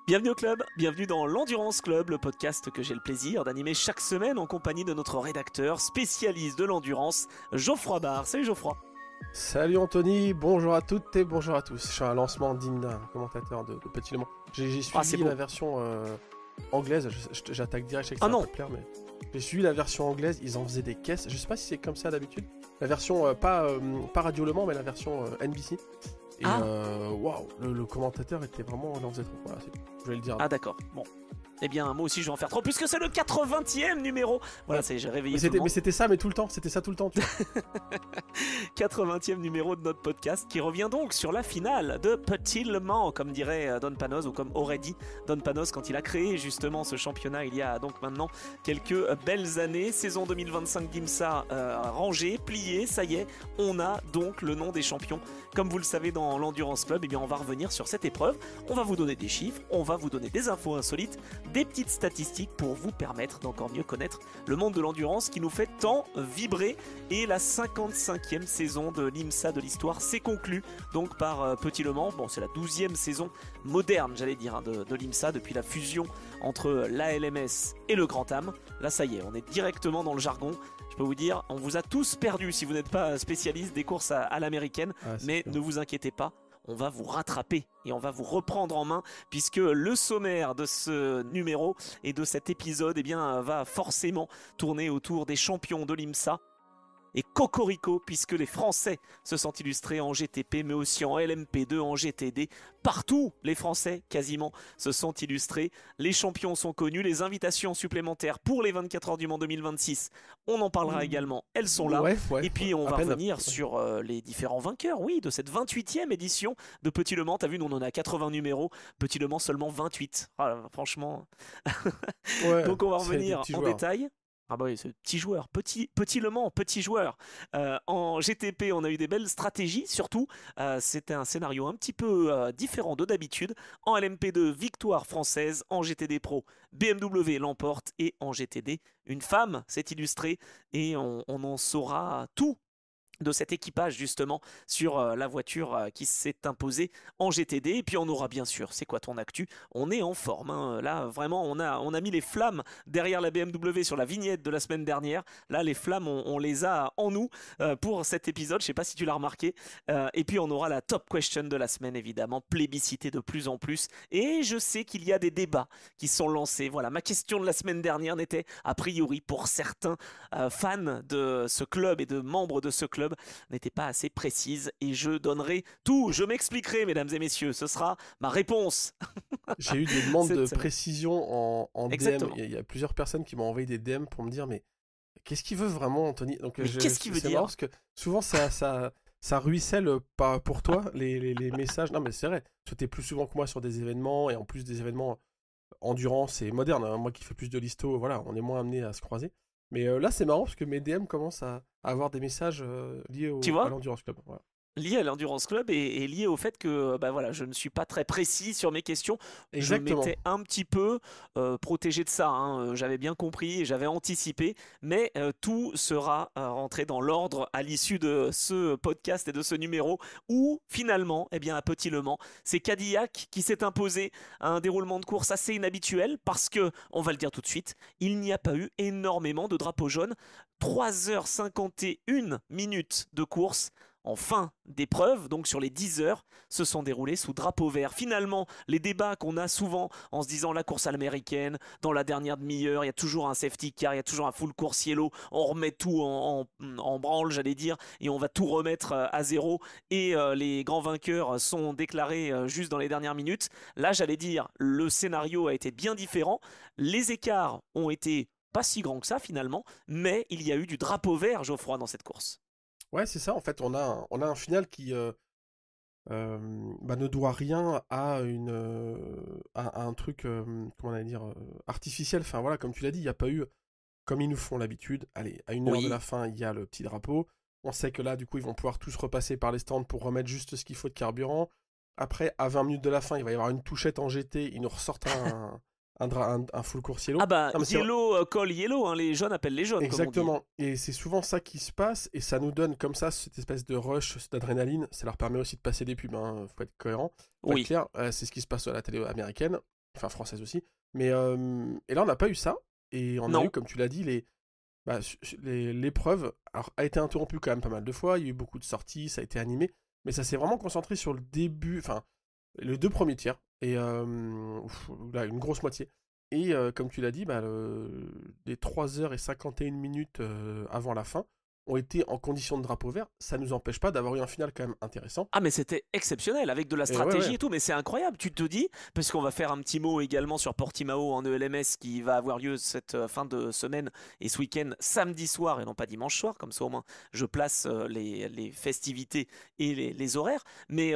Bienvenue au club, bienvenue dans l'Endurance Club, le podcast que j'ai le plaisir d'animer chaque semaine en compagnie de notre rédacteur spécialiste de l'endurance, Geoffroy Barre. Salut Geoffroy. Salut Anthony, bonjour à toutes et bonjour à tous. Je suis un lancement digne d'un commentateur de Petit Le Mans. J'ai suivi la version anglaise, j'attaque direct, je sais que ça va pas te plaire, mais j'ai suivi la version anglaise, ils en faisaient des caisses. Je sais pas si c'est comme ça d'habitude. La version, pas Radio Le Mans, mais la version NBC. Et waouh, le commentateur était vraiment, il en faisait trop. Voilà, je voulais le dire. Ah d'accord, bon. Eh bien, moi aussi je vais en faire trop, puisque c'est le 80e numéro. Voilà, j'ai réveillé tout le monde. Mais c'était ça, mais tout le temps, c'était ça tout le temps. Tu vois. 80e numéro de notre podcast, qui revient donc sur la finale de Petit Le Mans, comme dirait Don Panos, ou comme aurait dit Don Panos quand il a créé justement ce championnat il y a donc maintenant quelques belles années. Saison 2025 d'IMSA rangée, pliée, ça y est, on a donc le nom des champions. Comme vous le savez dans l'Endurance Club, eh bien on va revenir sur cette épreuve, on va vous donner des chiffres, on va vous donner des infos insolites, des petites statistiques pour vous permettre d'encore mieux connaître le monde de l'endurance qui nous fait tant vibrer. Et la 55e saison de l'IMSA de l'histoire s'est conclue donc par Petit Le Mans. Bon, c'est la 12e saison moderne, j'allais dire, de l'IMSA depuis la fusion entre l'ALMS et le Grand Am. Là, ça y est, on est directement dans le jargon. Je peux vous dire, on vous a tous perdus si vous n'êtes pas spécialiste des courses à l'américaine, mais ne vous inquiétez pas. On va vous rattraper et on va vous reprendre en main, puisque le sommaire de ce numéro et de cet épisode va forcément tourner autour des champions de l'IMSA. Et cocorico, puisque les Français se sont illustrés en GTP, mais aussi en LMP2, en GTD. Partout, les Français, quasiment, se sont illustrés. Les champions sont connus, les invitations supplémentaires pour les 24 heures du Mans 2026, on en parlera également, elles sont là. Et puis on va revenir sur les différents vainqueurs, oui, de cette 28e édition de Petit Le Mans. T'as vu, nous on en a 80 numéros, Petit Le Mans seulement 28. Ah, franchement. Donc on va revenir en détail. Ah bah oui, c'est petit joueur, petit Le Mans, petit joueur. En GTP, on a eu des belles stratégies, surtout. C'était un scénario un petit peu différent de d'habitude. En LMP2, victoire française. En GTD Pro, BMW l'emporte. Et en GTD, une femme s'est illustrée. Et on en saura tout de cet équipage justement sur la voiture qui s'est imposée en GTD. Et puis on aura bien sûr, c'est quoi ton actu? On est en forme, hein. Là vraiment on a mis les flammes derrière la BMW sur la vignette de la semaine dernière. Là les flammes on les a en nous pour cet épisode, je sais pas si tu l'as remarqué. Et puis on aura la top question de la semaine, évidemment plébiscitée de plus en plus, et je sais qu'il y a des débats qui sont lancés. Voilà, ma question de la semaine dernière n'était a priori pour certains fans de ce club et de membres de ce club n'était pas assez précise, et je donnerai tout, je m'expliquerai mesdames et messieurs, ce sera ma réponse. J'ai eu des demandes de précision en DM, il y a plusieurs personnes qui m'ont envoyé des DM pour me dire mais qu'est-ce qu'il veut vraiment Anthony? Donc, qu'est-ce qu'il veut dire? Parce que souvent ça ruisselle pas pour toi les messages. Non mais c'est vrai, tu es plus souvent que moi sur des événements, et en plus des événements endurance et moderne, hein. Moi qui fais plus de listo, voilà, on est moins amené à se croiser. Mais là, c'est marrant parce que mes DM commencent à avoir des messages liés à l'Endurance Club. Voilà. Lié à l'Endurance Club et lié au fait que voilà, je ne suis pas très précis sur mes questions. Exactement. Je m'étais un petit peu protégé de ça, hein. J'avais bien compris et j'avais anticipé, mais tout sera rentré dans l'ordre à l'issue de ce podcast et de ce numéro où finalement, à Petit Le Mans, c'est Cadillac qui s'est imposé à un déroulement de course assez inhabituel, parce que, on va le dire tout de suite, il n'y a pas eu énormément de drapeaux jaunes. 3h51 minutes de course en fin d'épreuve, donc sur les 10 heures, se sont déroulés sous drapeau vert. Finalement, les débats qu'on a souvent en se disant la course à l'américaine, dans la dernière demi-heure, il y a toujours un safety car, il y a toujours un full course yellow, on remet tout en branle, j'allais dire, et on va tout remettre à zéro, et les grands vainqueurs sont déclarés juste dans les dernières minutes. Là, j'allais dire, le scénario a été bien différent, les écarts ont été pas si grands que ça finalement, mais il y a eu du drapeau vert, Geoffroy, dans cette course. Ouais, c'est ça, en fait, on a un final qui ne doit rien à un truc, comment on va dire, artificiel. Enfin voilà, comme tu l'as dit, il n'y a pas eu, comme ils nous font l'habitude, allez, à 1 heure de la fin, il y a le petit drapeau. On sait que là, du coup, ils vont pouvoir tous repasser par les stands pour remettre juste ce qu'il faut de carburant. Après, à 20 minutes de la fin, il va y avoir une touchette en GT, ils nous ressortent un full course yellow. Ah bah, yellow call yellow, hein, les jeunes appellent les jaunes. Exactement, et c'est souvent ça qui se passe, et ça nous donne comme ça cette espèce de rush, cette adrénaline. Ça leur permet aussi de passer des pubs, hein. Faut être cohérent, faut être clair. C'est ce qui se passe à la télé américaine. enfin française aussi. Mais et là, on n'a pas eu ça. Et on a eu, comme tu l'as dit, l'épreuve a été interrompue quand même pas mal de fois. Il y a eu beaucoup de sorties, ça a été animé. Mais ça s'est vraiment concentré sur le début, enfin, les 2 premiers tiers. Et là, une grosse moitié. Et comme tu l'as dit, les 3h51 avant la fin ont été en condition de drapeau vert. Ça ne nous empêche pas d'avoir eu un final quand même intéressant. Ah mais c'était exceptionnel avec de la stratégie et tout, mais c'est incroyable. Tu te dis, parce qu'on va faire un petit mot également sur Portimao en ELMS qui va avoir lieu cette fin de semaine et ce week-end samedi soir et non pas dimanche soir, comme ça au moins je place les festivités et les horaires. Mais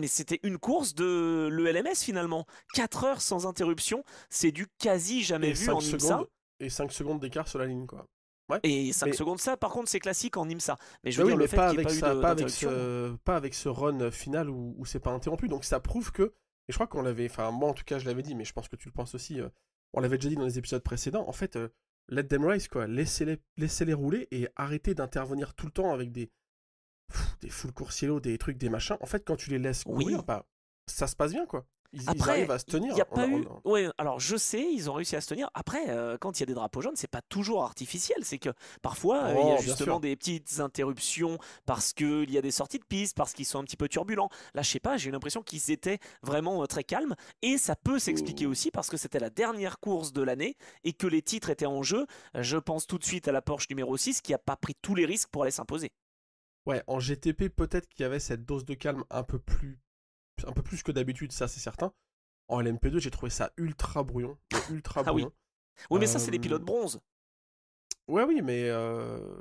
c'était une course de l'ELMS finalement. 4 heures sans interruption, c'est du quasi jamais vu en IMSA. Et 5 secondes d'écart sur la ligne quoi. Ouais. Et 5 secondes, ça, par contre, c'est classique en IMSA. Mais je veux dire, le fait qu'il n'y ait pas avec ce run final où c'est pas interrompu. Donc ça prouve que, et je crois qu'on l'avait, enfin moi en tout cas je l'avais dit, mais je pense que tu le penses aussi, on l'avait déjà dit dans les épisodes précédents, en fait, let them race quoi, laissez-les rouler et arrêtez d'intervenir tout le temps avec des full coursiello, des trucs, des machins. En fait, quand tu les laisses courir, ça se passe bien quoi. Ils arrivent à se tenir. Il n'y a pas eu. Ouais, alors je sais, ils ont réussi à se tenir. Après, quand il y a des drapeaux jaunes, c'est pas toujours artificiel. C'est que parfois, il y a justement des petites interruptions parce qu'il y a des sorties de piste, parce qu'ils sont un petit peu turbulents. Là, je sais pas, j'ai eu l'impression qu'ils étaient vraiment très calmes. Et ça peut s'expliquer aussi parce que c'était la dernière course de l'année et que les titres étaient en jeu. Je pense tout de suite à la Porsche numéro 6 qui a pas pris tous les risques pour aller s'imposer. Ouais, en GTP, peut-être qu'il y avait cette dose de calme un peu plus que d'habitude, ça c'est certain. En LMP2, j'ai trouvé ça ultra brouillon. Oui. Oui, mais ça, c'est des pilotes bronze. Ouais, oui, mais...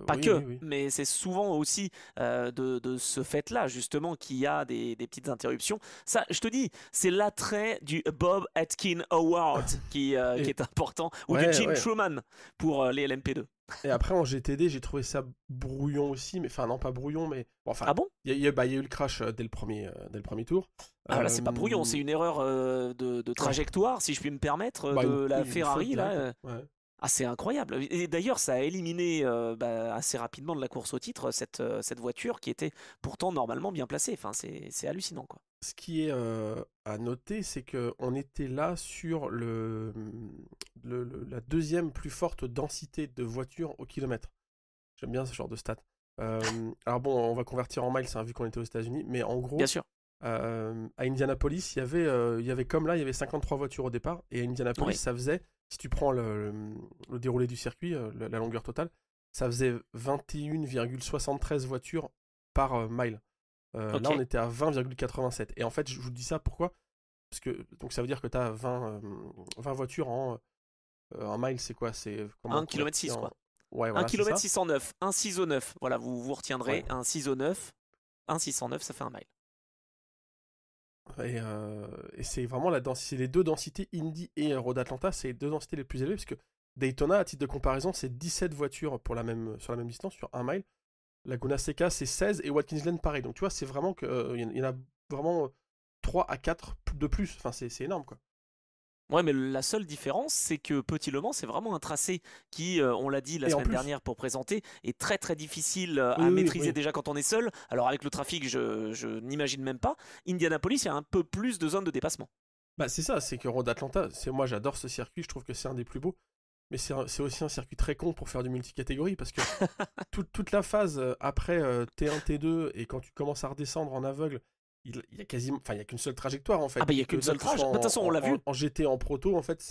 Pas que, mais c'est souvent aussi de ce fait-là, justement, qu'il y a des petites interruptions. Ça, je te dis, c'est l'attrait du Bob Atkin Award qui est important, ou du Jim Truman pour les LMP2. Et après, en GTD, j'ai trouvé ça brouillon aussi, mais enfin, non, pas brouillon, mais... Bon, enfin, ah bon? Il y a eu le crash dès le premier tour. Ah, là, c'est pas brouillon, c'est une erreur de trajectoire, si je puis me permettre, de la Ferrari, là. Ah, c'est incroyable. Et d'ailleurs, ça a éliminé assez rapidement de la course au titre cette voiture qui était pourtant normalement bien placée. Enfin, c'est hallucinant, quoi. Ce qui est à noter, c'est qu'on était là sur la deuxième plus forte densité de voitures au kilomètre. J'aime bien ce genre de stats. Alors bon, on va convertir en miles, hein, vu qu'on était aux États-Unis, mais en gros, bien sûr. À Indianapolis, il y avait comme là, il y avait 53 voitures au départ, et à Indianapolis, ça faisait, si tu prends le déroulé du circuit, la longueur totale, ça faisait 21,73 voitures par mile. Là, on était à 20,87. Et en fait, je vous dis ça pourquoi? Parce que donc ça veut dire que tu as 20 voitures en mile, c'est quoi? C'est 1 km 6 quoi. Ouais, voilà, 1 km 609, 1 609. Voilà, vous retiendrez un 609, 1 609, ça fait un mile. Et c'est vraiment c'est les deux densités Indy et Road Atlanta, c'est les deux densités les plus élevées, parce que Daytona, à titre de comparaison, c'est 17 voitures sur la même distance, sur 1 mile. Laguna Seca, c'est 16, et Watkins Glen, pareil. Donc tu vois, c'est vraiment que il y en a vraiment 3 à 4 de plus. Enfin, c'est énorme, quoi. Ouais, mais la seule différence, c'est que Petit Le Mans, c'est vraiment un tracé qui, on l'a dit la semaine dernière pour présenter, est très très difficile à maîtriser déjà quand on est seul. Alors avec le trafic, je n'imagine même pas. Indianapolis, il y a un peu plus de zones de dépassement. Bah c'est ça, c'est que Road Atlanta, moi j'adore ce circuit, je trouve que c'est un des plus beaux. Mais c'est aussi un circuit très con pour faire du multicatégorie, parce que toute la phase après T1, T2, et quand tu commences à redescendre en aveugle, il y a quasiment, enfin il y a qu'une seule trajectoire en fait. Ah bah il y a qu'une seule trajectoire. De toute façon on l'a vu. En GT, en proto, en fait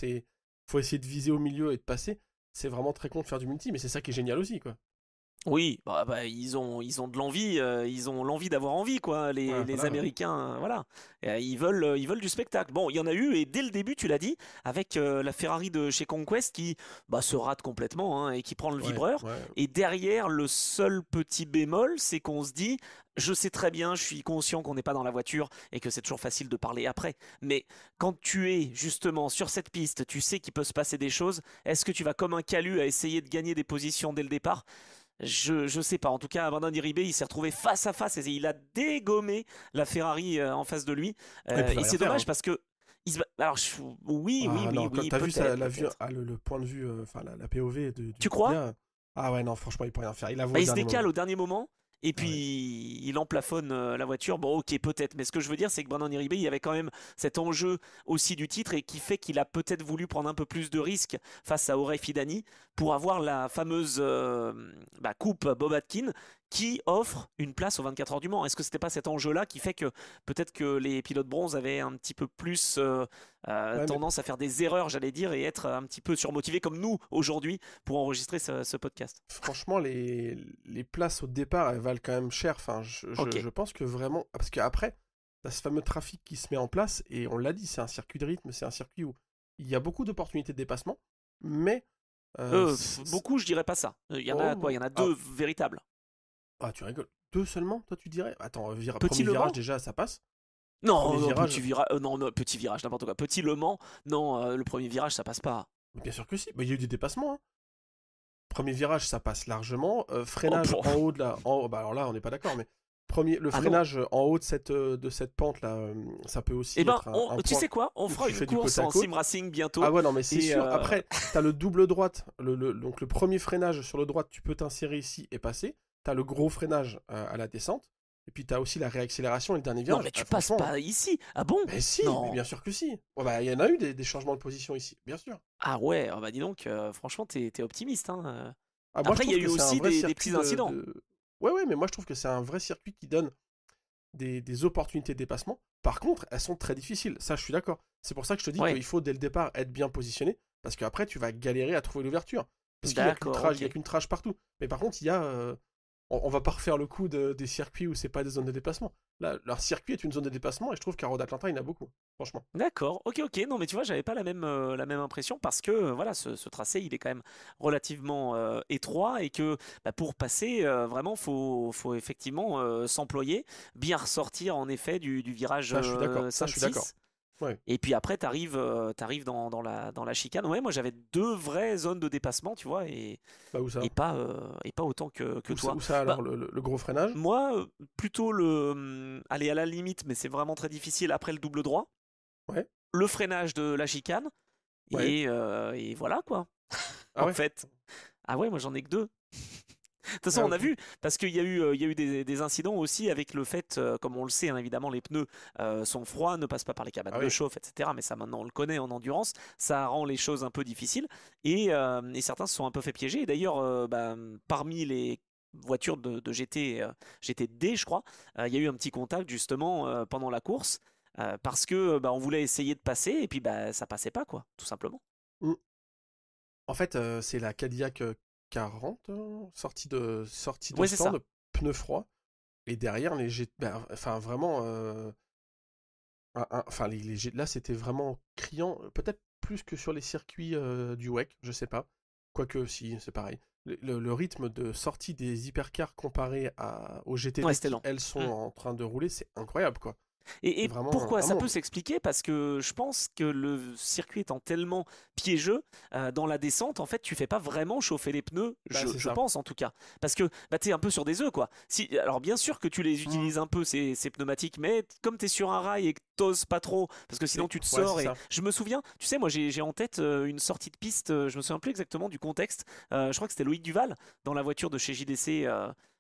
faut essayer de viser au milieu et de passer. C'est vraiment très con de faire du multi, mais c'est ça qui est génial aussi, quoi. Oui, ils ont de l'envie, ils ont l'envie d'avoir envie, quoi. Les Américains, voilà. Ils veulent du spectacle. Bon, il y en a eu, et dès le début, tu l'as dit, avec la Ferrari de chez Conquest qui se rate complètement, hein, et qui prend le vibreur. Et derrière, le seul petit bémol, c'est qu'on se dit, je sais très bien, je suis conscient qu'on n'est pas dans la voiture et que c'est toujours facile de parler après. Mais quand tu es justement sur cette piste, tu sais qu'il peut se passer des choses. Est-ce que tu vas comme un calu à essayer de gagner des positions dès le départ? Je sais pas. En tout cas, Abandon Diribé, il s'est retrouvé face à face et il a dégommé la Ferrari en face de lui. Et c'est dommage parce que. Alors, oui. T'as vu ça, le point de vue, enfin la POV du. Tu crois? Ah ouais, non, franchement, il peut rien faire. Il se décale au dernier moment. et puis il emplafonne la voiture. Bon, ok, peut-être, mais ce que je veux dire, c'est que Brandon Iribe, il y avait quand même cet enjeu aussi du titre et qui fait qu'il a peut-être voulu prendre un peu plus de risques face à Orey Fidani pour avoir la fameuse coupe Bob Atkins qui offre une place aux 24 heures du Mans. Est-ce que c'était pas cet enjeu-là qui fait que peut-être que les pilotes bronze avaient un petit peu plus tendance à faire des erreurs, j'allais dire, et être un petit peu surmotivés comme nous aujourd'hui pour enregistrer ce podcast? Franchement, les places au départ, elles valent quand même cher. Enfin, je pense que vraiment... Parce qu'après, t'as ce fameux trafic qui se met en place, et on l'a dit, c'est un circuit de rythme, c'est un circuit où il y a beaucoup d'opportunités de dépassement, mais... beaucoup, je dirais pas ça. Il y en a quoi? Il y en a deux véritables. Ah, tu rigoles. 2 seulement, toi, tu dirais? Attends, Petit premier virage, déjà, ça passe. Non, petit virage, n'importe quoi. Petit Le Mans, non, le premier virage, ça passe pas. Bien sûr que si. Il y a eu des dépassements. Hein. Premier virage, ça passe largement. Freinage en haut de la... bah alors là, on n'est pas d'accord, mais... Le freinage en haut de cette pente là, ça peut aussi être un tu sais quoi, on fera une course en sim racing bientôt. Ah ouais, non mais c'est sûr. Après, t'as le double droite, donc le premier freinage sur le droite, tu peux t'insérer ici et passer. T'as le gros freinage à la descente. Et puis t'as aussi la réaccélération et le dernier virage. Non mais tu passes pas ici. Ah bon? Mais si, mais bien sûr que si. Il y en a eu des changements de position ici, bien sûr. Ah ouais, bah dis donc, franchement t'es optimiste. Hein. Moi, après il y a eu aussi des petits incidents. Ouais, mais moi je trouve que c'est un vrai circuit qui donne des opportunités de dépassement. Par contre, elles sont très difficiles. Ça, je suis d'accord. C'est pour ça que je te dis qu'il faut dès le départ être bien positionné. Parce qu'après, tu vas galérer à trouver l'ouverture. Parce qu'il n'y a qu'une trage partout. Mais par contre, il y a... on va pas refaire le coup des circuits où c'est pas des zones de déplacement. Là, leur circuit est une zone de déplacement et je trouve qu'à Road Atlanta, il y en a beaucoup, franchement. D'accord, ok. Non, mais tu vois, j'avais pas la même impression parce que voilà, ce tracé, il est quand même relativement étroit et que pour passer, vraiment, faut effectivement s'employer, bien ressortir en effet du virage 5-6. Ouais. Et puis après, t'arrives dans la chicane. Ouais, moi j'avais 2 vraies zones de dépassement, tu vois, et pas autant que toi. Où ça alors, le gros freinage? Moi, plutôt aller à la limite, mais c'est vraiment très difficile après le double droit. Ouais. Le freinage de la chicane. Ouais. Et voilà quoi. En fait. Ah ouais, moi j'en ai que 2. De toute façon, on a vu, parce qu'il y a eu des incidents aussi avec le fait, comme on le sait, hein, évidemment, les pneus sont froids, ne passent pas par les cabanes de chauffe, etc. Mais ça, maintenant, on le connaît en endurance. Ça rend les choses un peu difficiles. Et certains se sont un peu fait piéger. Et d'ailleurs, parmi les voitures de GTD, je crois, il y a eu un petit contact justement pendant la course. Parce que on voulait essayer de passer et puis ça passait pas, quoi, tout simplement. En fait, c'est la Cadillac 40, sortie de stand, pneus froids, et derrière les vraiment, là c'était vraiment criant, peut-être plus que sur les circuits du WEC, je sais pas, quoique si c'est pareil. Le rythme de sortie des hypercars comparé aux GTD qui elles sont en train de rouler, c'est incroyable quoi. Et pourquoi ça peut s'expliquer? Parce que je pense que le circuit étant tellement piégeux, dans la descente, en fait, tu fais pas vraiment chauffer les pneus, je pense en tout cas. Parce que t'es un peu sur des œufs, quoi. Alors bien sûr que tu les utilises un peu, ces pneumatiques, mais comme t'es sur un rail et que t'oses pas trop, parce que sinon tu te sors. Et je me souviens, tu sais, moi j'ai en tête une sortie de piste, je me souviens plus exactement du contexte. Je crois que c'était Loïc Duval, dans la voiture de chez JDC,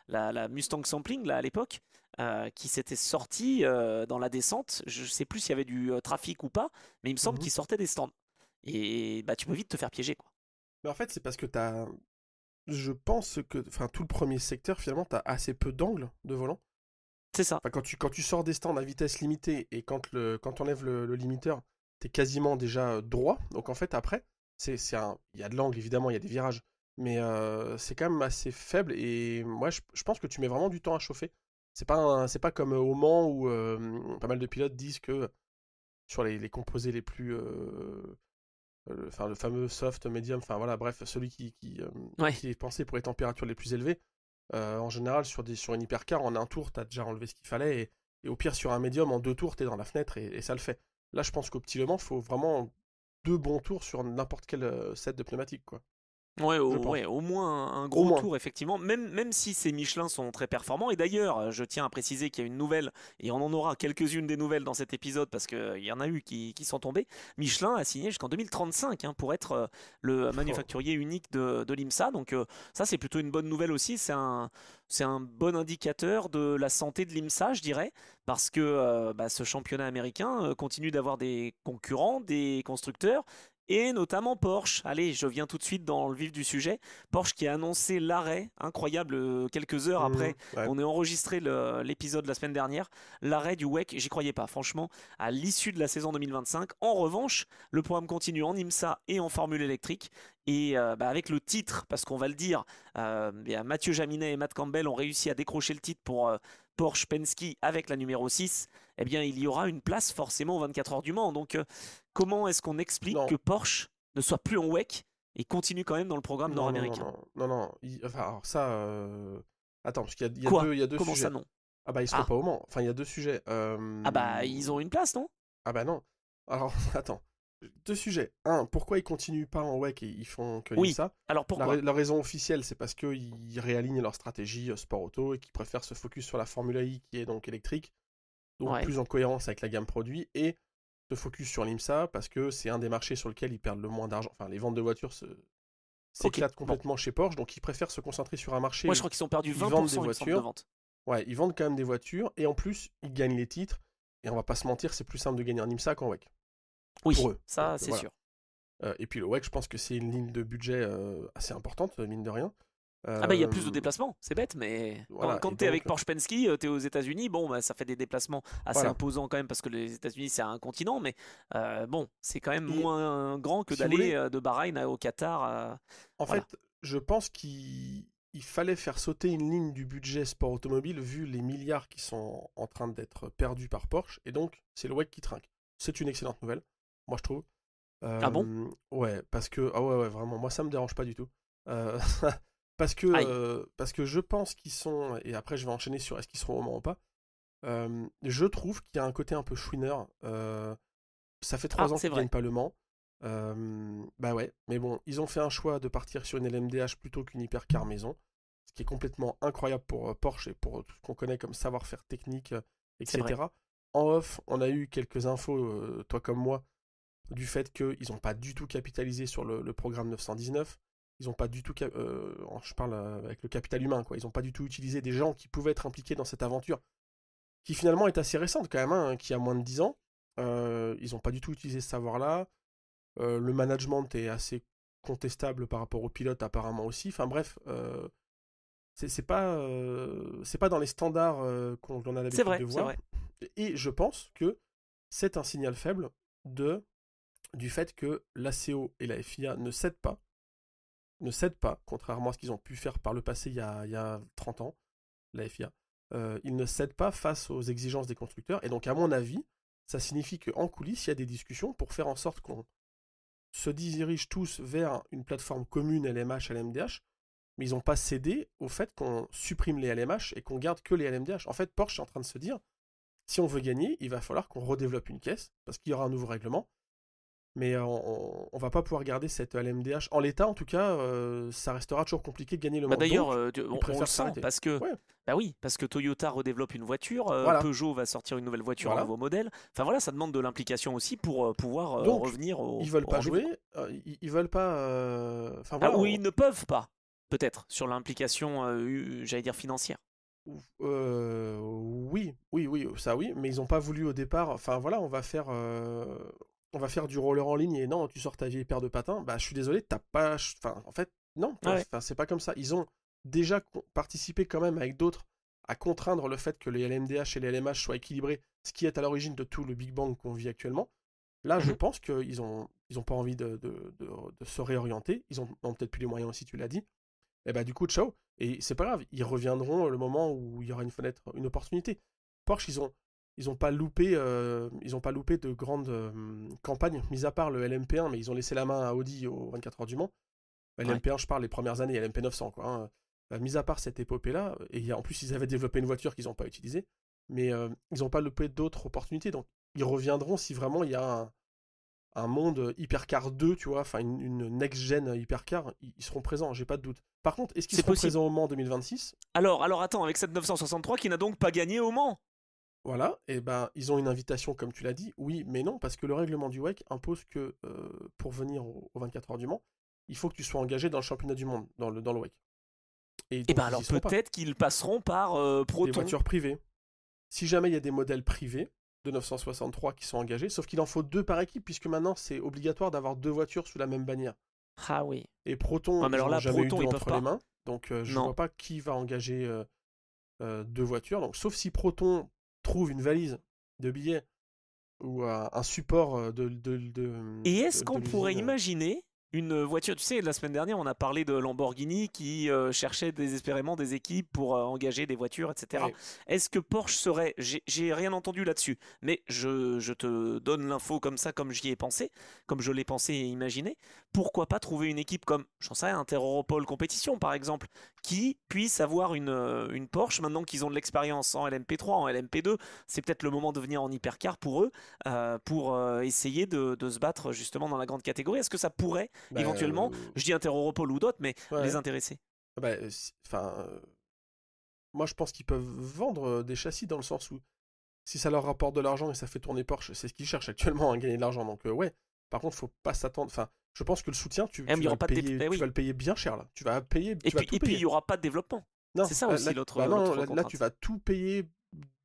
la Mustang Sampling, là, à l'époque. Qui s'était sorti dans la descente. Je sais plus s'il y avait du trafic ou pas, mais il me semble qu'il sortait des stands. Et tu peux vite te faire piéger, quoi. Mais en fait, c'est parce que je pense que tout le premier secteur, finalement, t'as assez peu d'angles de volant. C'est ça. Quand tu sors des stands à vitesse limitée et quand on enlève le limiteur, t'es quasiment déjà droit. Donc en fait, après, il y a de l'angle, évidemment, il y a des virages. Mais c'est quand même assez faible. Et moi, je pense que tu mets vraiment du temps à chauffer. C'est pas comme au Mans où pas mal de pilotes disent que sur les composés les plus... le fameux soft, medium, bref, celui qui est pensé pour les températures les plus élevées, en général, sur une hypercar, en un tour, t'as déjà enlevé ce qu'il fallait, et au pire, sur un médium, en 2 tours, t'es dans la fenêtre, et ça le fait. Là, je pense qu'au petit Le Mans, il faut vraiment 2 bons tours sur n'importe quel set de pneumatique, quoi. Ouais, au moins un gros tour, effectivement, même si ces Michelin sont très performants. Et d'ailleurs, je tiens à préciser qu'il y a une nouvelle, et on en aura quelques-unes des nouvelles dans cet épisode, parce qu'il y en a eu qui sont tombées. Michelin a signé jusqu'en 2035 pour être le manufacturier unique de l'IMSA. Donc ça, c'est plutôt une bonne nouvelle aussi. C'est c'est un bon indicateur de la santé de l'IMSA, je dirais, parce que ce championnat américain continue d'avoir des concurrents, des constructeurs, et notamment Porsche. Allez, je viens tout de suite dans le vif du sujet. Porsche qui a annoncé l'arrêt, incroyable, quelques heures après Ouais. qu'on ait enregistré l'épisode la semaine dernière, l'arrêt du WEC, j'y croyais pas, franchement, à l'issue de la saison 2025. En revanche, le programme continue en IMSA et en Formule électrique. Et avec le titre, parce qu'on va le dire, Mathieu Jaminet et Matt Campbell ont réussi à décrocher le titre pour Porsche Penske avec la numéro 6, eh bien il y aura une place forcément aux 24 heures du Mans. Donc comment est-ce qu'on explique Non. que Porsche ne soit plus en WEC et continue quand même dans le programme nord-américain? Non. Enfin, alors ça... Attends, parce qu'il y a Quoi? deux Comment sujets. ça non? Ah bah ils seront pas au Mans. Enfin, il y a deux sujets. Ah bah ils ont une place, non? Ah bah non. Alors, attends. Deux sujets. Un, pourquoi ils continuent pas en WEC et ils font que Oui, ça? alors pourquoi? La raison officielle, c'est parce qu'ils réalignent leur stratégie sport auto et qu'ils préfèrent se focus sur la Formule I qui est donc électrique, donc plus en cohérence avec la gamme produit, et se focus sur l'IMSA parce que c'est un des marchés sur lequel ils perdent le moins d'argent. Enfin, les ventes de voitures s'éclatent complètement chez Porsche, donc ils préfèrent se concentrer sur un marché. Moi, je crois qu'ils ont perdu 20% ils vendent des voitures. De vente. Ouais, ils vendent quand même des voitures et en plus, ils gagnent les titres. Et on va pas se mentir, c'est plus simple de gagner un IMSA qu'en WEC. Oui, pour eux. Ça, c'est sûr. Et puis le WEC, je pense que c'est une ligne de budget assez importante, mine de rien. Il y a plus de déplacements, c'est bête, mais voilà, quand tu es avec Porsche Penske, tu es aux États-Unis, bon, ça fait des déplacements assez imposants quand même, parce que les États-Unis c'est un continent, mais bon, c'est quand même moins grand que d'aller de Bahreïn au Qatar. En fait, je pense qu'il fallait faire sauter une ligne du budget sport automobile vu les milliards qui sont en train d'être perdus par Porsche, et donc c'est le WEC qui trinque. C'est une excellente nouvelle, moi je trouve. Ah bon? Ouais, parce que ouais, vraiment, moi ça me dérange pas du tout. Parce que je pense qu'ils sont, et après je vais enchaîner sur est-ce qu'ils seront au Mans ou pas. Je trouve qu'il y a un côté un peu chouineur. Ça fait 3 ans qu'ils ne gagnent pas le Mans. Bah ouais, mais bon, ils ont fait un choix de partir sur une LMDH plutôt qu'une hypercar maison, ce qui est complètement incroyable pour Porsche et pour tout ce qu'on connaît comme savoir-faire technique, etc. En off, on a eu quelques infos, toi comme moi, du fait qu'ils n'ont pas du tout capitalisé sur le programme 919. Ils n'ont pas du tout, je parle avec le capital humain, quoi. Ils n'ont pas du tout utilisé des gens qui pouvaient être impliqués dans cette aventure, qui finalement est assez récente quand même, hein, qui a moins de 10 ans. Ils n'ont pas du tout utilisé ce savoir-là. Le management est assez contestable par rapport aux pilotes apparemment aussi. Enfin bref, c'est pas dans les standards qu'on a l'habitude de voir. Et je pense que c'est un signal faible du fait que l'ACO et la FIA ne cèdent pas, contrairement à ce qu'ils ont pu faire par le passé il y a 30 ans, la FIA. Ils ne cèdent pas face aux exigences des constructeurs. Et donc, à mon avis, ça signifie qu'en coulisses, il y a des discussions pour faire en sorte qu'on se dirige tous vers une plateforme commune LMH, LMDH, mais ils n'ont pas cédé au fait qu'on supprime les LMH et qu'on garde que les LMDH. En fait, Porsche est en train de se dire, si on veut gagner, il va falloir qu'on redéveloppe une caisse, parce qu'il y aura un nouveau règlement. Mais on va pas pouvoir garder cette LMDH. En l'état, en tout cas, ça restera toujours compliqué de gagner le Mans. D'ailleurs, on le sent, parce que, parce que Toyota redéveloppe une voiture, Peugeot va sortir une nouvelle voiture, un nouveau modèle. Enfin voilà, ça demande de l'implication aussi pour pouvoir revenir au. Ils veulent pas jouer, ils veulent pas. Ou ils ne peuvent pas, peut-être, sur l'implication, j'allais dire financière. Oui, ça oui, mais ils ont pas voulu au départ. Enfin voilà, on va faire du roller en ligne et non, tu sors ta vieille paire de patins. Bah, je suis désolé, t'as pas. Enfin, en fait, non. C'est pas comme ça. Ils ont déjà participé quand même avec d'autres à contraindre le fait que les LMDH et les LMH soient équilibrés, ce qui est à l'origine de tout le Big Bang qu'on vit actuellement. Là, je pense qu'ils ont pas envie de se réorienter. Ils ont peut-être plus les moyens aussi, tu l'as dit. Et bah, du coup, ciao. Et c'est pas grave, ils reviendront le moment où il y aura une fenêtre, une opportunité. Porsche, ils ont pas loupé de grandes campagnes, mis à part le LMP1, mais ils ont laissé la main à Audi aux 24 heures du Mans. LMP1, je parle les premières années, LMP 900, quoi. Mis à part cette épopée-là, et en plus, ils avaient développé une voiture qu'ils n'ont pas utilisée, mais ils n'ont pas loupé d'autres opportunités, donc ils reviendront si vraiment il y a un monde hypercar 2, tu vois, enfin une next-gen hypercar, ils seront présents, j'ai pas de doute. Par contre, est-ce qu'ils seront présents au Mans 2026 ? Alors attends, avec cette 963 qui n'a donc pas gagné au Mans. Voilà, et ben ils ont une invitation comme tu l'as dit, oui mais non, parce que le règlement du WEC impose que pour venir aux 24 heures du Mans, il faut que tu sois engagé dans le championnat du monde, dans le WEC. Et ben alors peut-être qu'ils passeront par Proton. Des voitures privées. Si jamais il y a des modèles privés de 963 qui sont engagés, sauf qu'il en faut 2 par équipe, puisque maintenant c'est obligatoire d'avoir 2 voitures sous la même bannière. Ah oui. Et Proton, ils n'ont jamais eu 2 entre les mains, donc je ne vois pas qui va engager 2 voitures. Donc, sauf si Proton trouve une valise de billets ou un support Et est-ce qu'on pourrait imaginer une voiture, tu sais, la semaine dernière, on a parlé de Lamborghini qui cherchait désespérément des équipes pour engager des voitures, etc. Oui. Est-ce que Porsche serait... J'ai rien entendu là-dessus, mais je te donne l'info comme ça, comme j'y ai pensé, comme je l'ai pensé et imaginé. Pourquoi pas trouver une équipe comme, j'en sais rien, Inter-Europol Compétition, par exemple, qui puisse avoir une Porsche, maintenant qu'ils ont de l'expérience en LMP3, en LMP2, c'est peut-être le moment de venir en hypercar pour eux, pour essayer de se battre justement dans la grande catégorie. Est-ce que ça pourrait éventuellement, je dis Inter-Europol ou d'autres, mais les intéresser? Moi je pense qu'ils peuvent vendre des châssis dans le sens où si ça leur rapporte de l'argent et ça fait tourner Porsche, c'est ce qu'ils cherchent actuellement, à gagner de l'argent. Donc ouais, par contre faut pas s'attendre, enfin je pense que le soutien tu vas le payer bien cher là. Tu vas payer. Et puis il n'y aura pas de développement. C'est ça aussi l'autre. Là tu vas tout payer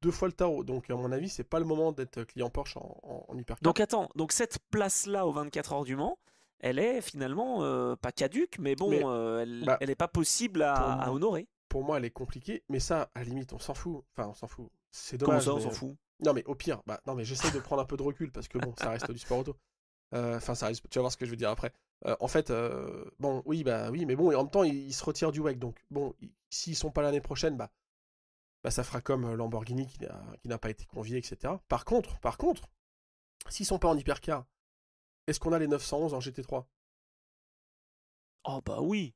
2 fois le tarot. Donc à mon avis c'est pas le moment d'être client Porsche en hypercar. Donc attends, donc cette place là aux 24 heures du Mans, elle est finalement pas caduque, mais bon, elle n'est pas possible à honorer. Pour moi, elle est compliquée, mais ça, à la limite, on s'en fout. Enfin, on s'en fout. C'est dommage. Comment ça, on s'en fout? Non, mais au pire, non, mais j'essaie de prendre un peu de recul parce que bon, ça reste du sport auto. Enfin, ça reste. Tu vas voir ce que je veux dire après. En fait, bon, oui, mais bon, et en même temps, ils se retirent du WEC, donc bon, s'ils sont pas l'année prochaine, ça fera comme Lamborghini qui n'a pas été convié, etc. Par contre, s'ils sont pas en hypercar, est-ce qu'on a les 911 en GT3? Oh bah oui.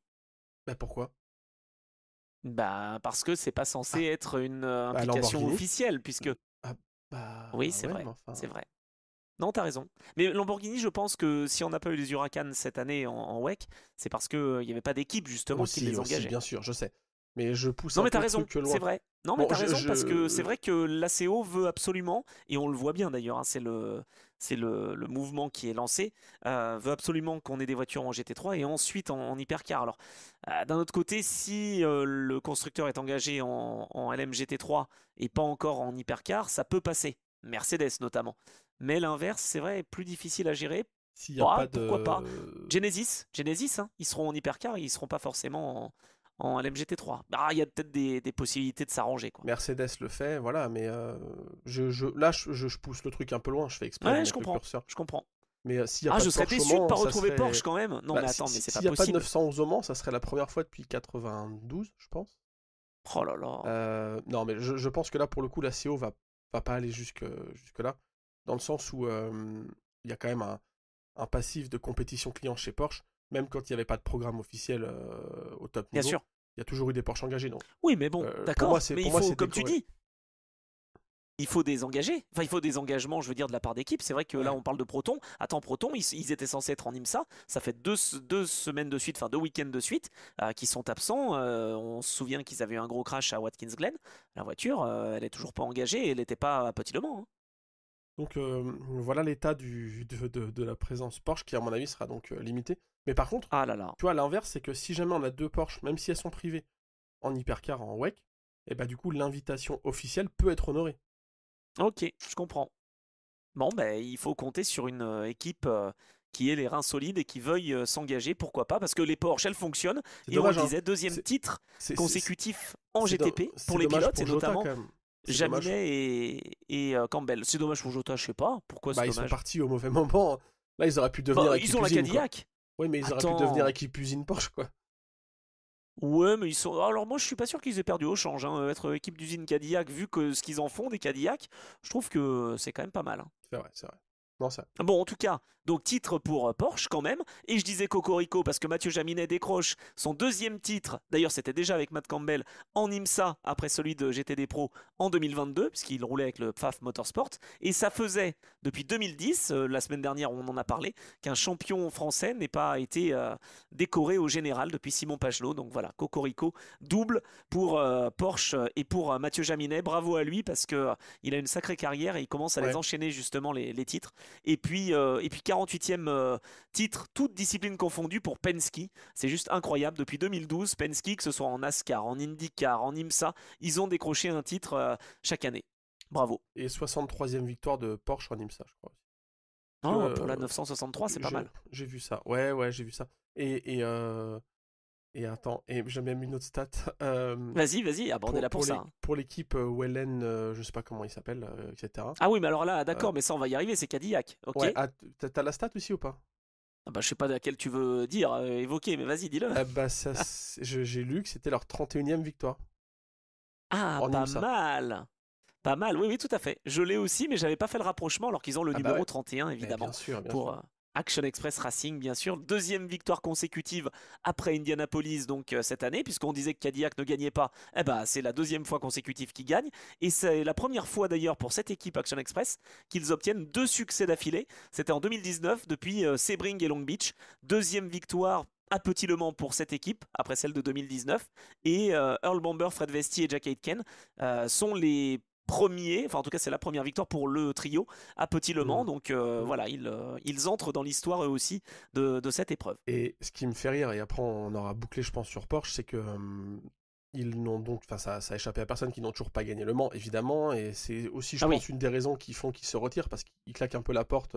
Pourquoi? Parce que c'est pas censé être une implication officielle, puisque... oui, c'est vrai, c'est vrai. Non, t'as raison. Mais Lamborghini, je pense que si on n'a pas eu les Huracan cette année en WEC, c'est parce qu'il n'y avait pas d'équipe justement qui les engageait. Aussi, bien sûr, je sais. Mais je pousse un peu le truc loin. C'est vrai. Non, mais t'as raison, parce que c'est vrai que l'ACO veut absolument, et on le voit bien d'ailleurs, hein, c'est le mouvement qui est lancé, veut absolument qu'on ait des voitures en GT3 et ensuite en hypercar. Alors, d'un autre côté, si le constructeur est engagé en LM GT3 et pas encore en hypercar, ça peut passer. Mercedes notamment. Mais l'inverse, c'est vrai, est plus difficile à gérer. Pourquoi pas Genesis, hein, ils seront en hypercar, ils seront pas forcément en LMGT3. Il y a peut-être des possibilités de s'arranger, quoi. Mercedes le fait, voilà, mais je pousse le truc un peu loin, je fais exprès. Ouais, je comprends. Mais s'il y a pas de je serais Porsche déçu de ne pas retrouver Porsche quand même. Non, mais attends, mais c'est pas possible. S'il n'y a pas de 911 au Mans, ça serait la première fois depuis 92, je pense. Oh là là. Non, mais je pense que là, pour le coup, la CO va pas aller jusque là, dans le sens où il y a quand même un passif de compétition client chez Porsche, même quand il n'y avait pas de programme officiel au top niveau. Bien sûr. Il y a toujours eu des Porsche engagés. Donc, oui, mais bon, d'accord. Mais il faut, comme tu dis, il faut des engagés. Enfin, il faut des engagements, je veux dire, de la part d'équipe. C'est vrai que là, on parle de Proton. Attends, Proton, ils étaient censés être en IMSA. Ça fait deux semaines de suite, enfin 2 week-ends de suite, qu'ils sont absents. On se souvient qu'ils avaient eu un gros crash à Watkins Glen. La voiture, elle est toujours pas engagée et elle n'était pas à Petit-Le Mans. Hein. Donc voilà l'état de la présence Porsche qui, à mon avis, sera donc limitée. Mais par contre, tu vois, l'inverse, c'est que si jamais on a 2 Porsche, même si elles sont privées, en hypercar, en WEC, et du coup, l'invitation officielle peut être honorée. Ok, je comprends. Bon, il faut compter sur une équipe qui ait les reins solides et qui veuille s'engager, pourquoi pas, parce que les Porsche, elles fonctionnent. Et dommage, on le disait, deuxième titre consécutif en GTP pour les pilotes, et notamment Jaminet et Campbell. C'est dommage pour Jota, je sais pas. Pourquoi c'est dommage. Ils sont partis au mauvais moment. Là, ils auraient pu devenir équipe usine. Ils ont la Cadillac. Oui, mais ils auraient pu devenir équipe usine Porsche, quoi. Ouais, mais ils sont. Alors moi, je suis pas sûr qu'ils aient perdu au change. Hein. Être équipe d'usine Cadillac, vu que ce qu'ils en font des Cadillac, je trouve que c'est quand même pas mal. Hein. C'est vrai, c'est vrai. Non, ça. Bon, en tout cas, donc titre pour Porsche quand même. Et je disais Cocorico parce que Mathieu Jaminet décroche son 2e titre. D'ailleurs, c'était déjà avec Matt Campbell en IMSA après celui de GTD Pro en 2022, puisqu'il roulait avec le PFAF Motorsport. Et ça faisait depuis 2010, la semaine dernière on en a parlé, qu'un champion français n'ait pas été décoré au général depuis Simon Pagelot. Donc voilà, Cocorico double pour Porsche et pour Mathieu Jaminet. Bravo à lui parce qu'il a une sacrée carrière et il commence à les enchaîner justement les titres. Et puis 48e titre, toutes disciplines confondues pour Penske. C'est juste incroyable. Depuis 2012, Penske, que ce soit en NASCAR, en IndyCar, en IMSA, ils ont décroché un titre chaque année. Bravo. Et 63e victoire de Porsche en IMSA, je crois. Oh, pour la 963, c'est pas mal. J'ai vu ça. Ouais, j'ai vu ça. Et attends, et j'ai même une autre stat. Vas-y, abordez-la pour ça. Pour l'équipe Wellen, je sais pas comment il s'appelle, etc. Ah oui, mais alors là, d'accord, mais ça on va y arriver, c'est Cadillac. Ok. Ouais, t'as la stat aussi ou pas? Bah, je sais pas laquelle tu veux dire, évoquer, mais vas-y, dis-le. Bah, j'ai lu que c'était leur 31e victoire. Ah, pas mal. Pas mal, oui, tout à fait. Je l'ai aussi, mais j'avais pas fait le rapprochement alors qu'ils ont le numéro 31, évidemment. Bien sûr. Pour Action Express Racing, bien sûr. Deuxième victoire consécutive après Indianapolis, donc cette année, puisqu'on disait que Cadillac ne gagnait pas. Eh ben, c'est la deuxième fois consécutive qu'ils gagnent. Et c'est la première fois d'ailleurs pour cette équipe Action Express qu'ils obtiennent 2 succès d'affilée. C'était en 2019, depuis Sebring et Long Beach. Deuxième victoire à Petit Le Mans pour cette équipe, après celle de 2019. Et Earl Bamber, Fred Vesti et Jack Aitken sont les premiers, enfin en tout cas c'est la première victoire pour le trio à Petit Le Mans, donc voilà, ils entrent dans l'histoire eux aussi de cette épreuve. Et ce qui me fait rire, et après on aura bouclé je pense sur Porsche, c'est que ils n'ont donc, enfin ça a échappé à personne, qu'ils n'ont toujours pas gagné Le Mans évidemment, et c'est aussi je pense une des raisons qui font qu'ils se retirent, parce qu'ils claquent un peu la porte.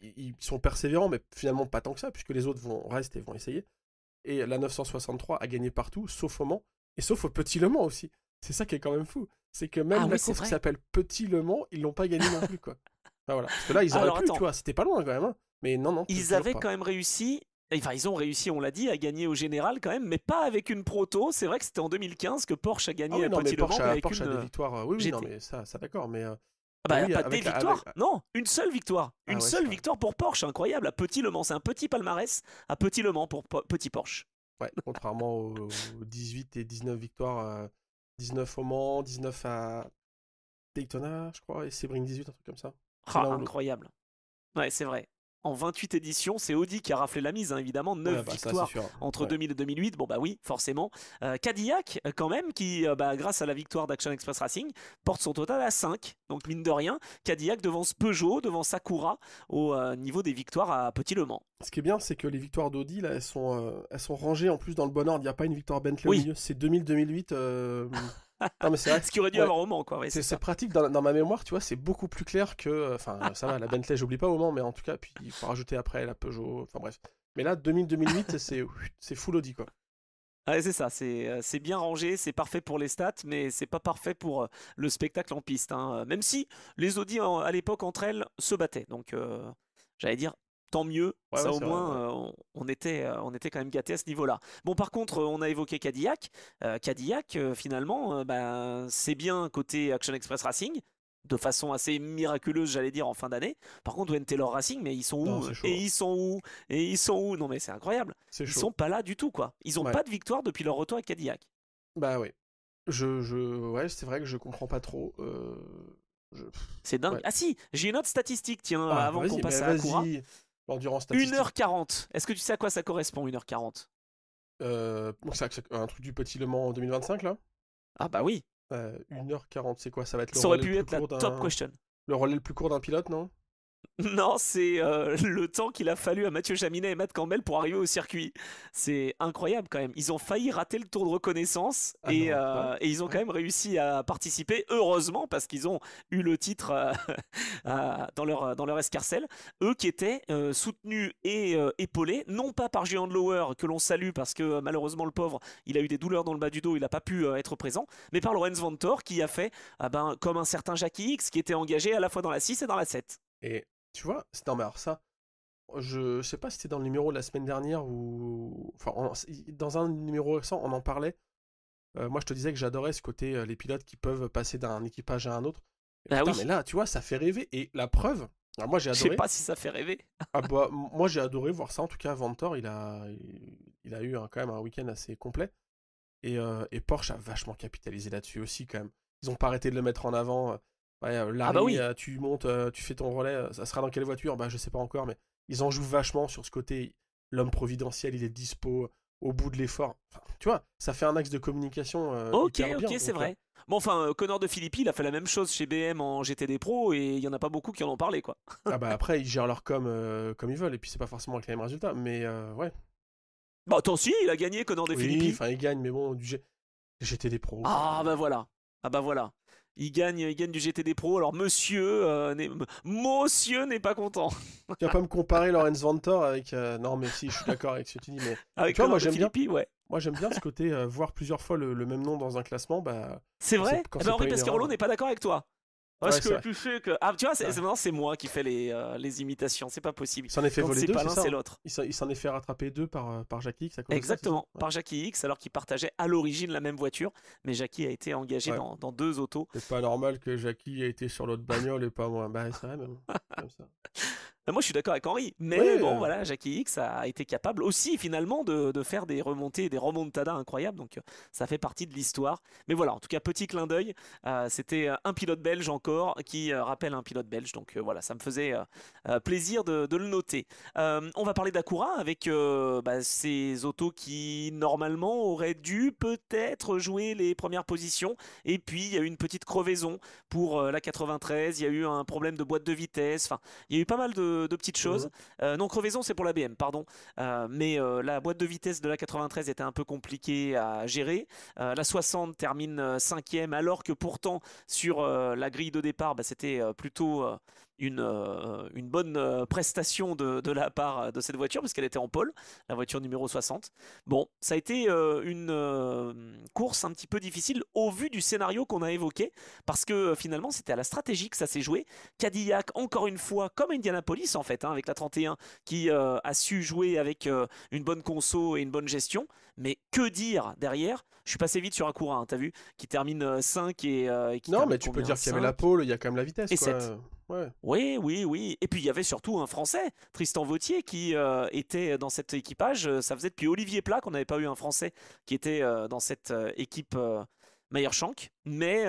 Ils sont persévérants, mais finalement pas tant que ça, puisque les autres restent et vont essayer. Et la 963 a gagné partout, sauf au Mans, et sauf au Petit Le Mans aussi. C'est ça qui est quand même fou. C'est que même la course qui s'appelle Petit Le Mans, ils l'ont pas gagné non plus, quoi. Enfin, voilà. Parce que là, ils auraient pu, tu vois, c'était pas loin quand même. Hein. Mais non. Ils avaient quand même réussi. Enfin, ils ont réussi, on l'a dit, à gagner au général quand même, mais pas avec une proto. C'est vrai que c'était en 2015 que Porsche a gagné à Petit Le Mans avec Porsche a des victoires. Oui, non, mais ça d'accord, mais. Pas des victoires, non, une seule victoire. Une seule victoire pour Porsche, incroyable, à Petit Le Mans. C'est un petit palmarès à Petit Le Mans pour Petit Porsche. Ouais, contrairement aux 18 et 19 victoires. 19 au Mans, 19 à Daytona, je crois, et Sebring 18, un truc comme ça. Incroyable. Ouais, c'est vrai. En 28 éditions, c'est Audi qui a raflé la mise, hein, évidemment. 9 victoires entre 2000 et 2008. Bon, bah oui, forcément. Cadillac, quand même, qui, grâce à la victoire d'Action Express Racing, porte son total à 5. Donc, mine de rien, Cadillac devance Peugeot, devant Sakura, au niveau des victoires à Petit Le Mans. Ce qui est bien, c'est que les victoires d'Audi, là, elles sont rangées en plus dans le bon ordre. Il n'y a pas une victoire Bentley au milieu. C'est 2000-2008. Non, mais c'est vrai. Ce qu'il aurait dû avoir au Mans, quoi. Ouais, c'est pratique dans ma mémoire, tu vois, c'est beaucoup plus clair que. Enfin, ça va, la Bentley, j'oublie pas au Mans, mais en tout cas, puis il faut rajouter après la Peugeot, enfin bref. Mais là, 2000-2008, c'est full Audi, quoi. Ouais, c'est ça, c'est bien rangé, c'est parfait pour les stats, mais c'est pas parfait pour le spectacle en piste. Hein. Même si les Audi, à l'époque, entre elles, se battaient. Donc, j'allais dire. Tant mieux, ça au moins on était quand même gâtés à ce niveau-là. Bon, par contre, on a évoqué Cadillac. Cadillac, finalement, c'est bien côté Action Express Racing, de façon assez miraculeuse, j'allais dire, en fin d'année. Par contre, Wayne Taylor Racing, mais ils sont où? Et ils sont où? Et ils sont où? Non, mais c'est incroyable. Ils sont pas là du tout, quoi. Ils ont pas de victoire depuis leur retour à Cadillac. Bah oui. Ouais, c'est vrai que je comprends pas trop. C'est dingue. Ouais. Ah si, j'ai une autre statistique, tiens, avant qu'on passe à Acura. L'endurance statistique. 1h40. Est-ce que tu sais à quoi ça correspond, 1h40? C'est un truc du Petit Le Mans en 2025, là? Ah bah oui. 1h40, c'est quoi? Ça va être le relais le plus court d'un... top question. Le relais le plus court d'un pilote, non? Non, c'est le temps qu'il a fallu à Mathieu Jaminet et Matt Campbell pour arriver au circuit. C'est incroyable quand même. Ils ont failli rater le tour de reconnaissance et ils ont quand même réussi à participer, heureusement, parce qu'ils ont eu le titre dans leur escarcelle. Eux qui étaient soutenus et épaulés, non pas par Julian Lower, que l'on salue parce que malheureusement le pauvre, il a eu des douleurs dans le bas du dos, il n'a pas pu être présent, mais par Lorenz Vanthoor qui a fait comme un certain Jackie X qui était engagé à la fois dans la 6 et dans la 7. Et tu vois, non mais alors ça, je sais pas si c'était dans le numéro de la semaine dernière ou... Enfin, dans un numéro récent, on en parlait. Moi, je te disais que j'adorais ce côté, les pilotes qui peuvent passer d'un équipage à un autre. Putain, oui. Mais là, tu vois, ça fait rêver. Et la preuve, alors moi j'ai adoré... Je sais pas si ça fait rêver. Moi j'ai adoré voir ça. En tout cas, Vanthoor, il a eu quand même un week-end assez complet. Et Porsche a vachement capitalisé là-dessus aussi quand même. Ils ont pas arrêté de le mettre en avant. Larry, oui. Tu montes, tu fais ton relais, ça sera dans quelle voiture? Je sais pas encore, mais ils en jouent vachement sur ce côté. L'homme providentiel, il est dispo. au bout de l'effort. Enfin, tu vois, ça fait un axe de communication Ok, hyper bien. c'est vrai. Bon, enfin, Connor de Philippi, il a fait la même chose chez BM en GTD Pro et il y en a pas beaucoup qui en ont parlé, quoi. Ah bah après, ils gèrent leur com comme ils veulent, et puis c'est pas forcément avec les mêmes résultats, mais ouais. Bah, attends, si, il a gagné Connor de Oui, Philippi. enfin, ils gagnent, mais bon, GTD Pro, Ah, quoi. bah voilà. Ah, bah voilà. Il gagne du GTD Pro. Alors, monsieur n'est pas content. Tu vas pas me comparer Lorenz Vantor avec... Non, mais si, je suis d'accord avec ce que tu dis, mais... Avec Tu vois, Connor de Philippi, ouais. Moi, j'aime bien ce côté voir plusieurs fois le même nom dans un classement, bah... C'est vrai? Quand Eh c'est ben, pas Henri une Pescarolo erreur. n'est pas d'accord avec toi. Parce Ouais, c'est que vrai. tu sais que. Ah, tu vois, Ouais. maintenant c'est moi qui fais les imitations, c'est pas possible. Il s'en est fait Quand voler c'est deux, pas c'est l'un, ça, c'est hein. l'autre. Il s'en est fait rattraper deux par Jackie X à cause de ça, c'est ça? Exactement, par Jackie X, alors qu'ils partageaient à l'origine la même voiture. Mais Jackie a été engagé Ouais. dans deux autos. C'est pas normal que Jackie ait été sur l'autre bagnole et pas moi. Bah, c'est vrai, même. Comme ça. Moi, je suis d'accord avec Henri, Oui, mais bon, voilà, Jackie X a été capable aussi finalement de faire des remontées, des remontadas incroyables, donc ça fait partie de l'histoire. Mais voilà, en tout cas, petit clin d'œil, c'était un pilote belge encore qui rappelle un pilote belge, donc voilà, ça me faisait plaisir de le noter. On va parler d'Acura avec ces autos qui normalement auraient dû peut-être jouer les premières positions, et puis il y a eu une petite crevaison pour la 93, il y a eu un problème de boîte de vitesse, enfin, il y a eu pas mal de petites choses. Mhm. Non, crevaison, c'est pour la BM, pardon. Mais la boîte de vitesse de la 93 était un peu compliquée à gérer. La 60 termine 5e, alors que pourtant, sur la grille de départ, c'était plutôt une bonne prestation de la part de cette voiture, parce qu'elle était en pole, la voiture numéro 60. Bon, ça a été une course un petit peu difficile au vu du scénario qu'on a évoqué, parce que finalement, c'était à la stratégie que ça s'est joué. Cadillac, encore une fois, comme Indianapolis en fait, hein, avec la 31, qui a su jouer avec une bonne conso et une bonne gestion. Mais que dire derrière? Je suis passé vite sur Acura, hein, t'as vu, qui termine 5 et qui Non, mais termine tu peux combien? dire qu'il y avait la 5 pole, il y a quand même la vitesse, et quoi. 7. Ouais. Oui, oui, oui. Et puis il y avait surtout un Français, Tristan Vautier, qui était dans cet équipage. Ça faisait depuis Olivier Plat qu'on n'avait pas eu un Français qui était dans cette équipe Meyer-Shank. Mais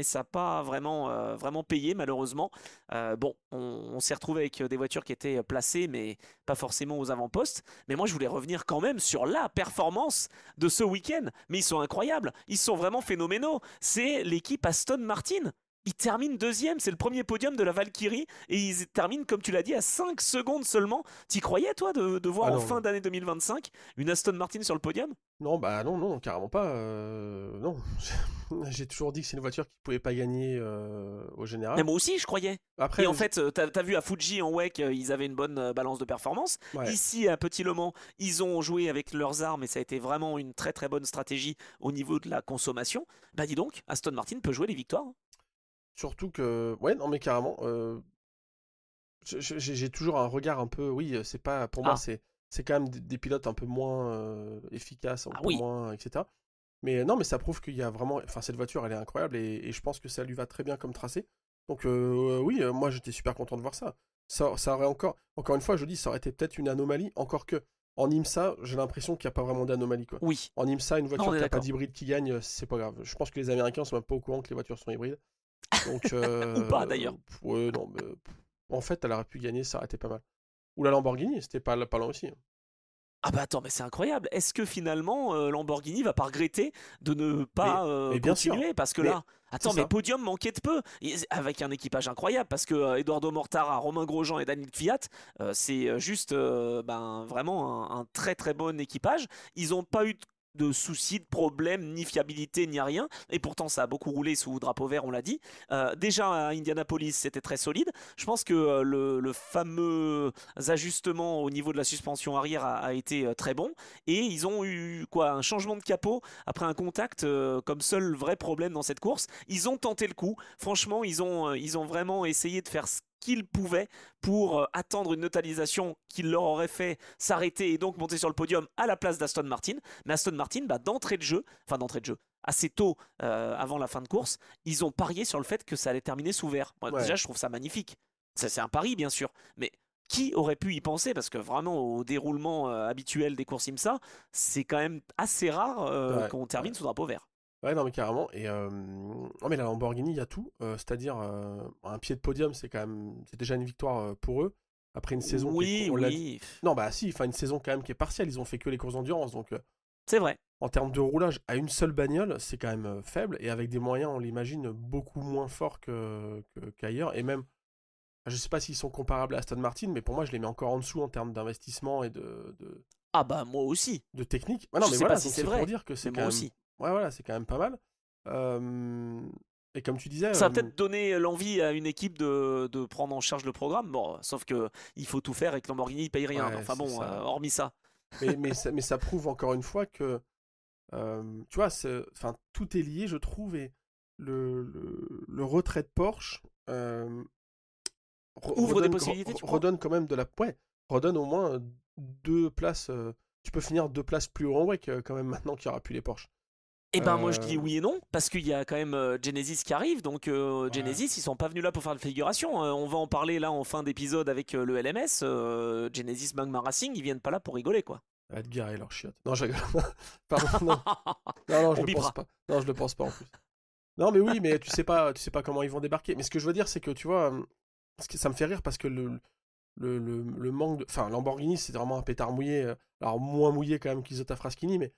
ça n'a pas vraiment payé, malheureusement. Bon, on s'est retrouvé avec des voitures qui étaient placées, mais pas forcément aux avant-postes. Mais moi, je voulais revenir quand même sur la performance de ce week-end. Mais ils sont incroyables. Ils sont vraiment phénoménaux. C'est l'équipe Aston Martin. Ils terminent deuxième, c'est le premier podium de la Valkyrie et ils terminent, comme tu l'as dit, à 5 secondes seulement. T'y croyais, toi, de voir Ah en non, fin non. d'année 2025 une Aston Martin sur le podium? Non, bah non, non, carrément pas. Non. J'ai toujours dit que c'est une voiture qui pouvait pas gagner au Mais général. moi aussi, je croyais. Après, Et en fait, t'as vu à Fuji en WEC, ils avaient une bonne balance de performance. ouais. Ici, à Petit Le Mans, ils ont joué avec leurs armes et ça a été vraiment une très très bonne stratégie au niveau de la consommation. Bah dis donc, Aston Martin peut jouer les victoires, hein. Surtout que, ouais, non, mais carrément. J'ai toujours un regard un peu. Oui, c'est pas. Pour moi, Ah, c'est quand même des pilotes un peu moins efficaces, un ah peu oui, moins, etc. Mais non, mais ça prouve qu'il y a vraiment. Enfin, cette voiture, elle est incroyable et je pense que ça lui va très bien comme tracé. Donc, oui, moi, j'étais super content de voir ça. Ça aurait encore une fois, je dis, ça aurait été peut-être une anomalie. Encore que, en IMSA, j'ai l'impression qu'il n'y a pas vraiment d'anomalie, quoi. oui. En IMSA, une Non, on voiture est qui n'a pas d'accord. d'hybride qui gagne, c'est pas grave. Je pense que les Américains sont même pas au courant que les voitures sont hybrides. Donc, Ou pas d'ailleurs. ouais, non, mais, en fait, elle aurait pu gagner, ça aurait été pas mal. Ou la Lamborghini, c'était pas loin aussi. Ah bah attends, mais c'est incroyable. Est-ce que finalement Lamborghini va pas regretter de ne pas Mais bien sûr, continuer? Parce que mais là, c'est attends, mais ça. podium manquait de peu. Avec un équipage incroyable, parce que Eduardo Mortara, Romain Grosjean et Daniel Kvyat, c'est juste vraiment un très très bon équipage. Ils n'ont pas eu de soucis, de problèmes, ni fiabilité, ni rien. Et pourtant, ça a beaucoup roulé sous drapeau vert, on l'a dit. Déjà à Indianapolis, c'était très solide. Je pense que le fameux ajustements au niveau de la suspension arrière a été très bon. Et ils ont eu quoi, un changement de capot après un contact comme seul vrai problème dans cette course. Ils ont tenté le coup. Franchement, ils ont vraiment essayé de faire ce qu'ils pouvaient pour attendre une neutralisation qui leur aurait fait s'arrêter et donc monter sur le podium à la place d'Aston Martin. Mais Aston Martin, d'entrée de jeu, assez tôt avant la fin de course, ils ont parié sur le fait que ça allait terminer sous vert. Moi, Ouais. déjà, je trouve ça magnifique. C'est un pari, bien sûr. Mais qui aurait pu y penser? Parce que vraiment, au déroulement habituel des courses IMSA, c'est quand même assez rare Ouais, qu'on ouais. termine sous drapeau vert. Ouais, non, mais carrément. Et non, mais la Lamborghini, il y a tout. C'est-à-dire, un pied de podium, c'est quand même, c'est déjà une victoire pour eux. Après une saison oui. Non, bah si, enfin une saison quand même qui est partielle. Ils ont fait que les courses d'endurance. Donc, c'est vrai. En termes de roulage, à une seule bagnole, c'est quand même faible. Et avec des moyens, on l'imagine, beaucoup moins forts qu'ailleurs. Et même, je sais pas s'ils sont comparables à Aston Martin, mais pour moi, je les mets encore en dessous en termes d'investissement et Ah bah moi aussi. de technique. Non, je mais sais voilà, pas si c'est vrai. Pour dire que c'est quand même... aussi. Ouais, voilà, c'est quand même pas mal. Et comme tu disais... Ça va peut-être donner l'envie à une équipe de prendre en charge le programme. Bon, sauf que il faut tout faire et que Lamborghini ne paye rien. Ouais, enfin bon, hormis ça. mais ça prouve encore une fois que... tu vois, tout est lié, je trouve, et le retrait de Porsche ouvre des possibilités, tu redonne quand même de la... Ouais, redonne au moins 2 places... tu peux finir 2 places plus haut en WEC quand même maintenant qu'il n'y aura plus les Porsche. Eh ben moi je dis oui et non, parce qu'il y a quand même Genesis qui arrive, donc Genesis ils sont pas venus là pour faire de figuration, on va en parler là en fin d'épisode avec le LMS, Genesis Magma Racing, ils viennent pas là pour rigoler quoi. À te garer leur chiotte. Non, je rigole. Pardon, non. Non, je le pense pas. Non, je le pense pas en plus. Non, mais oui, mais tu sais pas comment ils vont débarquer. Mais ce que je veux dire, c'est que tu vois, ça me fait rire parce que le manque de... Enfin, Lamborghini, c'est vraiment un pétard mouillé. Alors, moins mouillé quand même qu'Isotta Fraschini, mais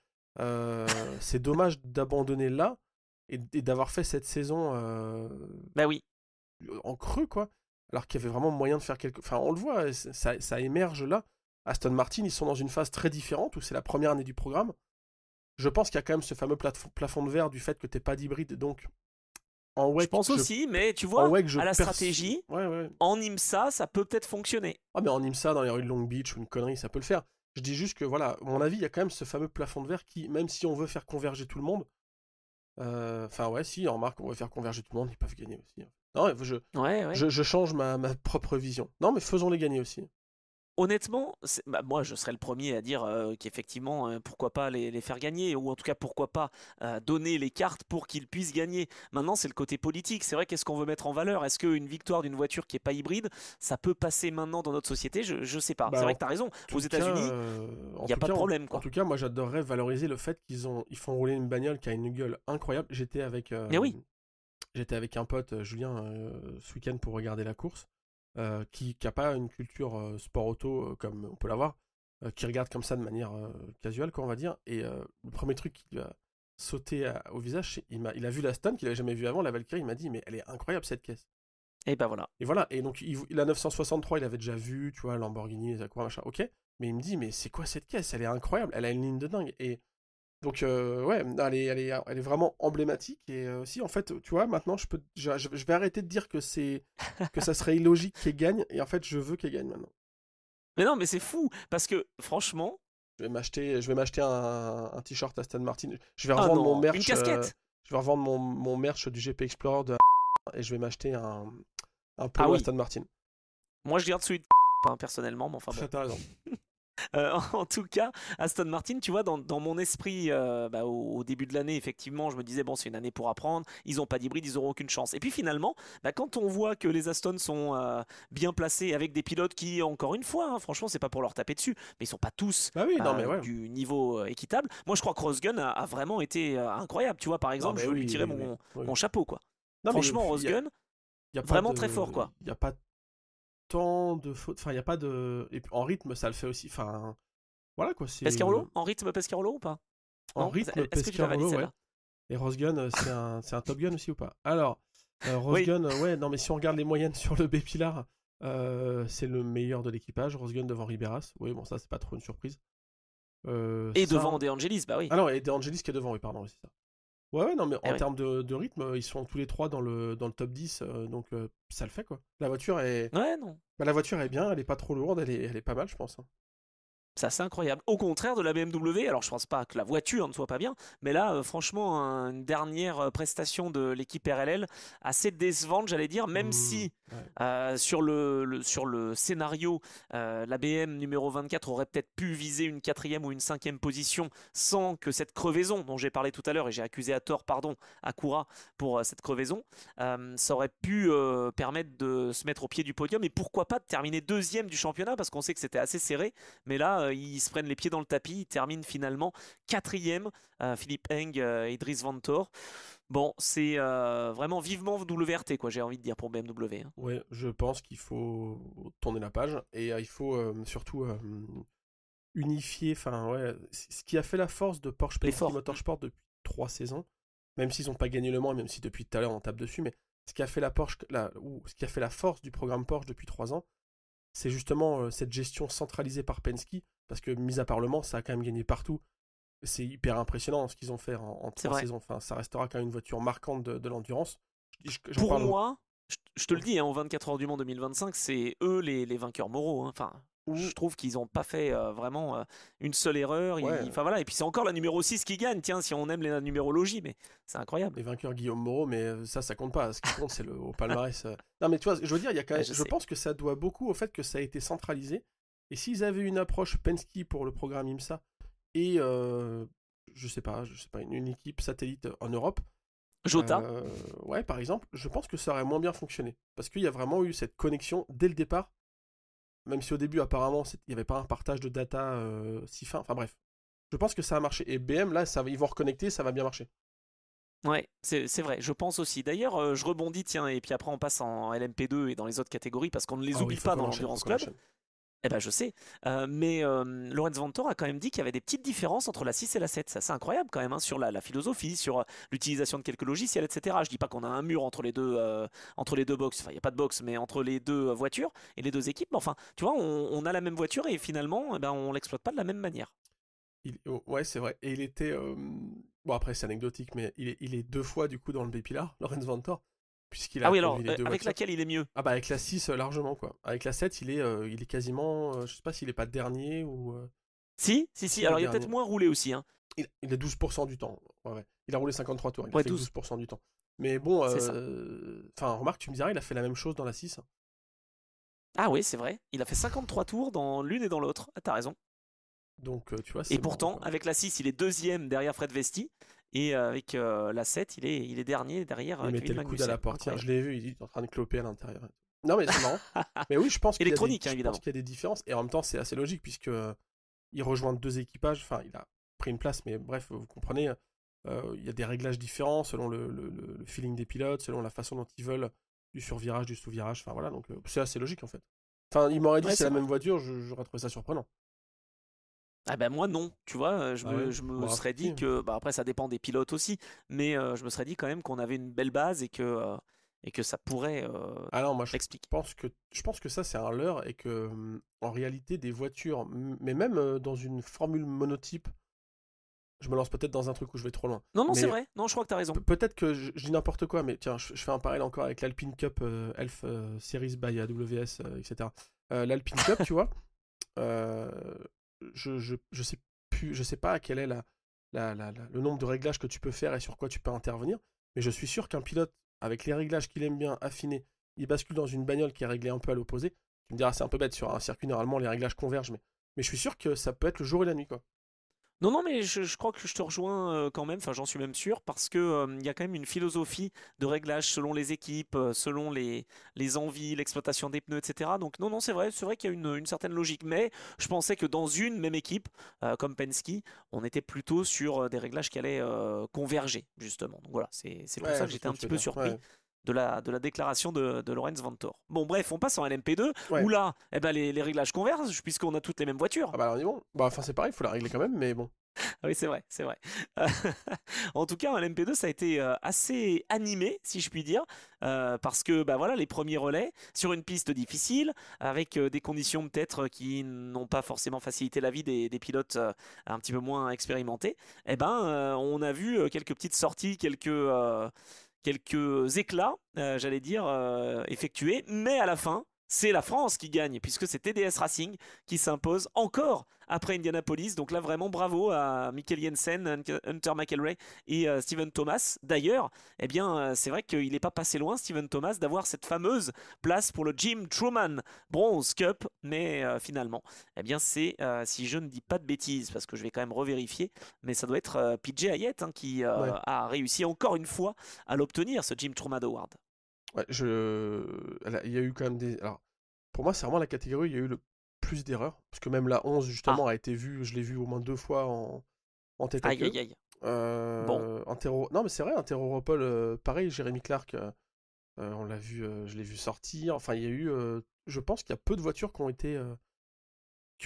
c'est dommage d'abandonner là et d'avoir fait cette saison bah oui. en creux, quoi. Alors qu'il y avait vraiment moyen de faire quelque... Enfin, on le voit, ça émerge là. Aston Martin, ils sont dans une phase très différente où c'est la première année du programme. Je pense qu'il y a quand même ce fameux plafond de verre du fait que t'es pas d'hybride, donc en WEC... Je pense aussi, mais tu vois, WEC, à la stratégie, en IMSA, ça peut peut-être fonctionner. Ah, mais en IMSA, dans les rues de Long Beach ou une connerie, ça peut le faire. Je dis juste que, voilà, à mon avis, il y a quand même ce fameux plafond de verre qui, même si on veut faire converger tout le monde, enfin, ouais, si, en marque, on veut faire converger tout le monde, ils peuvent gagner aussi. Non, je change ma propre vision. Non, mais faisons-les gagner aussi. Honnêtement, moi je serais le premier à dire qu'effectivement, pourquoi pas les faire gagner, ou en tout cas pourquoi pas donner les cartes pour qu'ils puissent gagner. Maintenant, c'est le côté politique. C'est vrai, qu'est-ce qu'on veut mettre en valeur? Est-ce qu'une victoire d'une voiture qui n'est pas hybride, ça peut passer maintenant dans notre société? Je sais pas. C'est vrai que tu as raison. Aux États-Unis, il n'y a pas de problème. Quoi. En tout cas, moi j'adorerais valoriser le fait qu'ils font rouler une bagnole qui a une gueule incroyable. J'étais avec un pote, Julien, ce week-end pour regarder la course. Qui n'a pas une culture sport auto comme on peut l'avoir, qui regarde comme ça de manière casuelle, quoi, on va dire. Et le premier truc qui lui a sauté au visage, il a vu la Stone qu'il n'avait jamais vue avant, la Valkyrie. Il m'a dit, mais elle est incroyable cette caisse. Et ben voilà. Et voilà. Et donc, la 963, il avait déjà vu, tu vois, Lamborghini, les Acura, machin. Ok. Mais il me dit, mais c'est quoi cette caisse? Elle est incroyable. Elle a une ligne de dingue. Et donc, ouais, elle est vraiment emblématique. Et aussi, en fait, tu vois, maintenant, je vais arrêter de dire que ça serait illogique qu'elle gagne. Et en fait, je veux qu'elle gagne maintenant. Mais non, mais c'est fou. Parce que, franchement... Je vais m'acheter un t-shirt Aston Martin. Je vais revendre mon merch. Une casquette. Je vais revendre mon merch du GP Explorer et je vais m'acheter un polo Aston Martin. Moi, je garde celui de personnellement, mais enfin bon. T'as raison. En tout cas, Aston Martin, tu vois, dans mon esprit, au début de l'année, effectivement, je me disais, bon, c'est une année pour apprendre, ils n'ont pas d'hybride, ils n'auront aucune chance. Et puis finalement, quand on voit que les Aston sont bien placés avec des pilotes qui, encore une fois, hein, franchement, c'est pas pour leur taper dessus, mais ils sont pas tous du niveau équitable. Moi, je crois que Rosgun a vraiment été incroyable, tu vois, par exemple, je veux lui tirer mon chapeau, quoi. Non, franchement, Rosgun, vraiment très fort, quoi. Il n'y a pas tant de fautes, enfin il y a pas de, et en rythme ça le fait aussi, enfin voilà quoi. Pescarolo en rythme, Pescarolo ou pas? En rythme Pescarolo, ouais. Et Rosgun, c'est un Top Gun aussi ou pas? Alors Rosgun, ouais, non mais si on regarde les moyennes sur le B-Pilar, c'est le meilleur de l'équipage. Rosgun devant Riberas, oui, bon, ça c'est pas trop une surprise. Et devant De Angelis, bah oui. Ah non, et De Angelis qui est devant, oui, pardon, c'est ça. Ouais, non, mais en termes de rythme, ils sont tous les trois dans le top 10, donc ça le fait, quoi. La voiture est... Ouais, non. Bah, la voiture est bien, elle est pas trop lourde, elle est pas mal, je pense. Hein. C'est assez incroyable. Au contraire de la BMW, alors je pense pas que la voiture ne soit pas bien, mais là, franchement, une dernière prestation de l'équipe RLL assez décevante, j'allais dire, même si sur le scénario, la BM numéro 24 aurait peut-être pu viser une 4e ou une 5e position sans que cette crevaison dont j'ai parlé tout à l'heure, et j'ai accusé à tort, Acura pour cette crevaison, ça aurait pu permettre de se mettre au pied du podium, et pourquoi pas de terminer 2e du championnat, parce qu'on sait que c'était assez serré, mais là, ils se prennent les pieds dans le tapis, ils terminent finalement 4e, Philippe Eng et Dries Vanthoor. Bon, c'est vraiment vivement WRT, quoi, j'ai envie de dire, pour BMW. Hein. Ouais, je pense qu'il faut tourner la page et il faut surtout unifier, enfin ouais, ce qui a fait la force de Porsche Penske Motorsport depuis 3 saisons, même s'ils n'ont pas gagné Le Mans, même si depuis tout à l'heure on tape dessus, mais ce qui a fait ce qui a fait la force du programme Porsche depuis 3 ans, c'est justement cette gestion centralisée par Penske, parce que mis à part Le Mans, ça a quand même gagné partout. C'est hyper impressionnant ce qu'ils ont fait en 3 saisons. Enfin, ça restera quand même une voiture marquante de l'endurance. Pour moi, je te le dis, hein, aux 24 heures du Mans 2025, c'est eux les vainqueurs moraux. Hein. Enfin, je trouve qu'ils n'ont pas fait vraiment une seule erreur. Ouais. Enfin, voilà. Et puis c'est encore la numéro 6 qui gagne, tiens, si on aime la numérologie, mais c'est incroyable. Les vainqueurs Guillaume Moreau, mais ça compte pas. Ce qui compte, c'est au palmarès. Non, mais tu vois, je veux dire, il y a quand même, je pense que ça doit beaucoup au fait que ça a été centralisé. Et s'ils avaient une approche Penske pour le programme IMSA et je sais pas, une équipe satellite en Europe. Jota. Ouais, par exemple, je pense que ça aurait moins bien fonctionné. Parce qu'il y a vraiment eu cette connexion dès le départ. Même si au début, apparemment, il n'y avait pas un partage de data si fin. Enfin bref. Je pense que ça a marché. Et BM, là, ils vont reconnecter, ça va bien marcher. Ouais, c'est vrai, je pense aussi. D'ailleurs, je rebondis, tiens, et puis après on passe en LMP2 et dans les autres catégories parce qu'on ne les oublie pas dans l'Endurance Club. Eh ben je sais, mais Lorenz Vanthoor a quand même dit qu'il y avait des petites différences entre la 6 et la 7. Ça, c'est incroyable quand même, hein, sur la philosophie, sur l'utilisation de quelques logiciels, etc. Je dis pas qu'on a un mur entre les deux box, enfin il n'y a pas de box, mais entre les deux voitures et les deux équipes. Mais enfin, tu vois, on a la même voiture et finalement, eh ben, on l'exploite pas de la même manière. Ouais, c'est vrai. Et il était... Bon, après, c'est anecdotique, mais il est 2 fois du coup dans le B-Pilar, Lorenz Vanthoor. Puisqu'il a ah oui, alors, avec laquelle il est mieux? Ah bah avec la 6, largement, quoi. Avec la 7, il est quasiment... je sais pas s'il est pas dernier ou... Si. Alors il a peut-être moins roulé aussi. Hein. Il est 12% du temps. Ouais. Il a roulé 53 tours, il a fait 12% du temps. Mais bon, remarque, tu me diras, il a fait la même chose dans la 6. Ah oui, c'est vrai. Il a fait 53 tours dans l'une et dans l'autre. Ah, t'as raison. Donc, tu vois, et pourtant, bon, avec la 6, il est 2e derrière Fred Vesti. Et avec la 7, il est dernier derrière il mettait le coude à la portière. Je l'ai vu, il est en train de cloper à l'intérieur. Non, mais c'est marrant. Mais oui, je pense qu'il y a des différences. Et en même temps, c'est assez logique, puisque il rejoint 2 équipages. Enfin, il a pris une place, mais bref, vous comprenez. Il y a des réglages différents selon le feeling des pilotes, selon la façon dont ils veulent du survirage, du sous-virage. Enfin, voilà, donc c'est assez logique, en fait. Enfin, il m'aurait dit que c'est la même voiture, j'aurais trouvé ça surprenant. Ah ben moi non, tu vois, je me serais dit que, après ça dépend des pilotes aussi, mais je me serais dit quand même qu'on avait une belle base et que ça pourrait alors moi je pense que ça c'est un leurre et que en réalité des voitures, mais même dans une formule monotype, je me lance peut-être dans un truc où je vais trop loin. Non, c'est vrai, non je crois que tu as raison. Peut-être que je dis n'importe quoi, mais tiens, je fais un parallèle encore avec l'Alpine Cup Elf Series by AWS, etc. L'Alpine Cup, tu vois, je sais pas quel est le nombre de réglages que tu peux faire et sur quoi tu peux intervenir, mais je suis sûr qu'un pilote, avec les réglages qu'il aime bien affinés, il bascule dans une bagnole qui est réglée un peu à l'opposé. Tu me diras, c'est un peu bête, sur un circuit, normalement, les réglages convergent, mais je suis sûr que ça peut être le jour et la nuit, quoi. Non, mais je crois que je te rejoins quand même, enfin j'en suis même sûr, parce que y a quand même une philosophie de réglage selon les équipes, selon les envies, l'exploitation des pneus, etc. Donc non, c'est vrai qu'il y a une certaine logique, mais je pensais que dans une même équipe, comme Penske, on était plutôt sur des réglages qui allaient converger, justement. Donc voilà, c'est pour ça que j'étais un petit peu surpris. Ouais. De la déclaration de Lorenz Vanthoor. Bon, bref, on passe en LMP2, où là, les réglages convergent, puisqu'on a toutes les mêmes voitures. Ah bah alors, on y va. Bah, enfin, c'est pareil, il faut la régler quand même, mais bon. Ah oui, c'est vrai. En tout cas, en LMP2, ça a été assez animé, si je puis dire, parce que voilà, les premiers relais sur une piste difficile, avec des conditions peut-être qui n'ont pas forcément facilité la vie des pilotes un petit peu moins expérimentés. On a vu quelques petites sorties, quelques éclats, j'allais dire, effectués, mais à la fin, c'est la France qui gagne, puisque c'est TDS Racing qui s'impose encore après Indianapolis. Donc là, vraiment bravo à Mikkel Jensen, Hunter McElroy et Steven Thomas. D'ailleurs, c'est vrai qu'il n'est pas passé loin, Steven Thomas, d'avoir cette fameuse place pour le Jim Truman Bronze Cup. Mais finalement, c'est, si je ne dis pas de bêtises, parce que je vais quand même revérifier, mais ça doit être PJ Hayet qui a réussi encore une fois à l'obtenir, ce Jim Truman Award. Ouais, il y a eu quand même des... Alors, pour moi, c'est vraiment la catégorie où il y a eu le plus d'erreurs. Parce que même la 11, justement, a été vue, je l'ai vue au moins 2 fois en tête à queue. Aïe. Bon. Non, mais c'est vrai, Interopol, pareil, Jérémy Clark, on l'a vu, je l'ai vu sortir. Enfin, il y a eu, je pense qu'il y a peu de voitures qui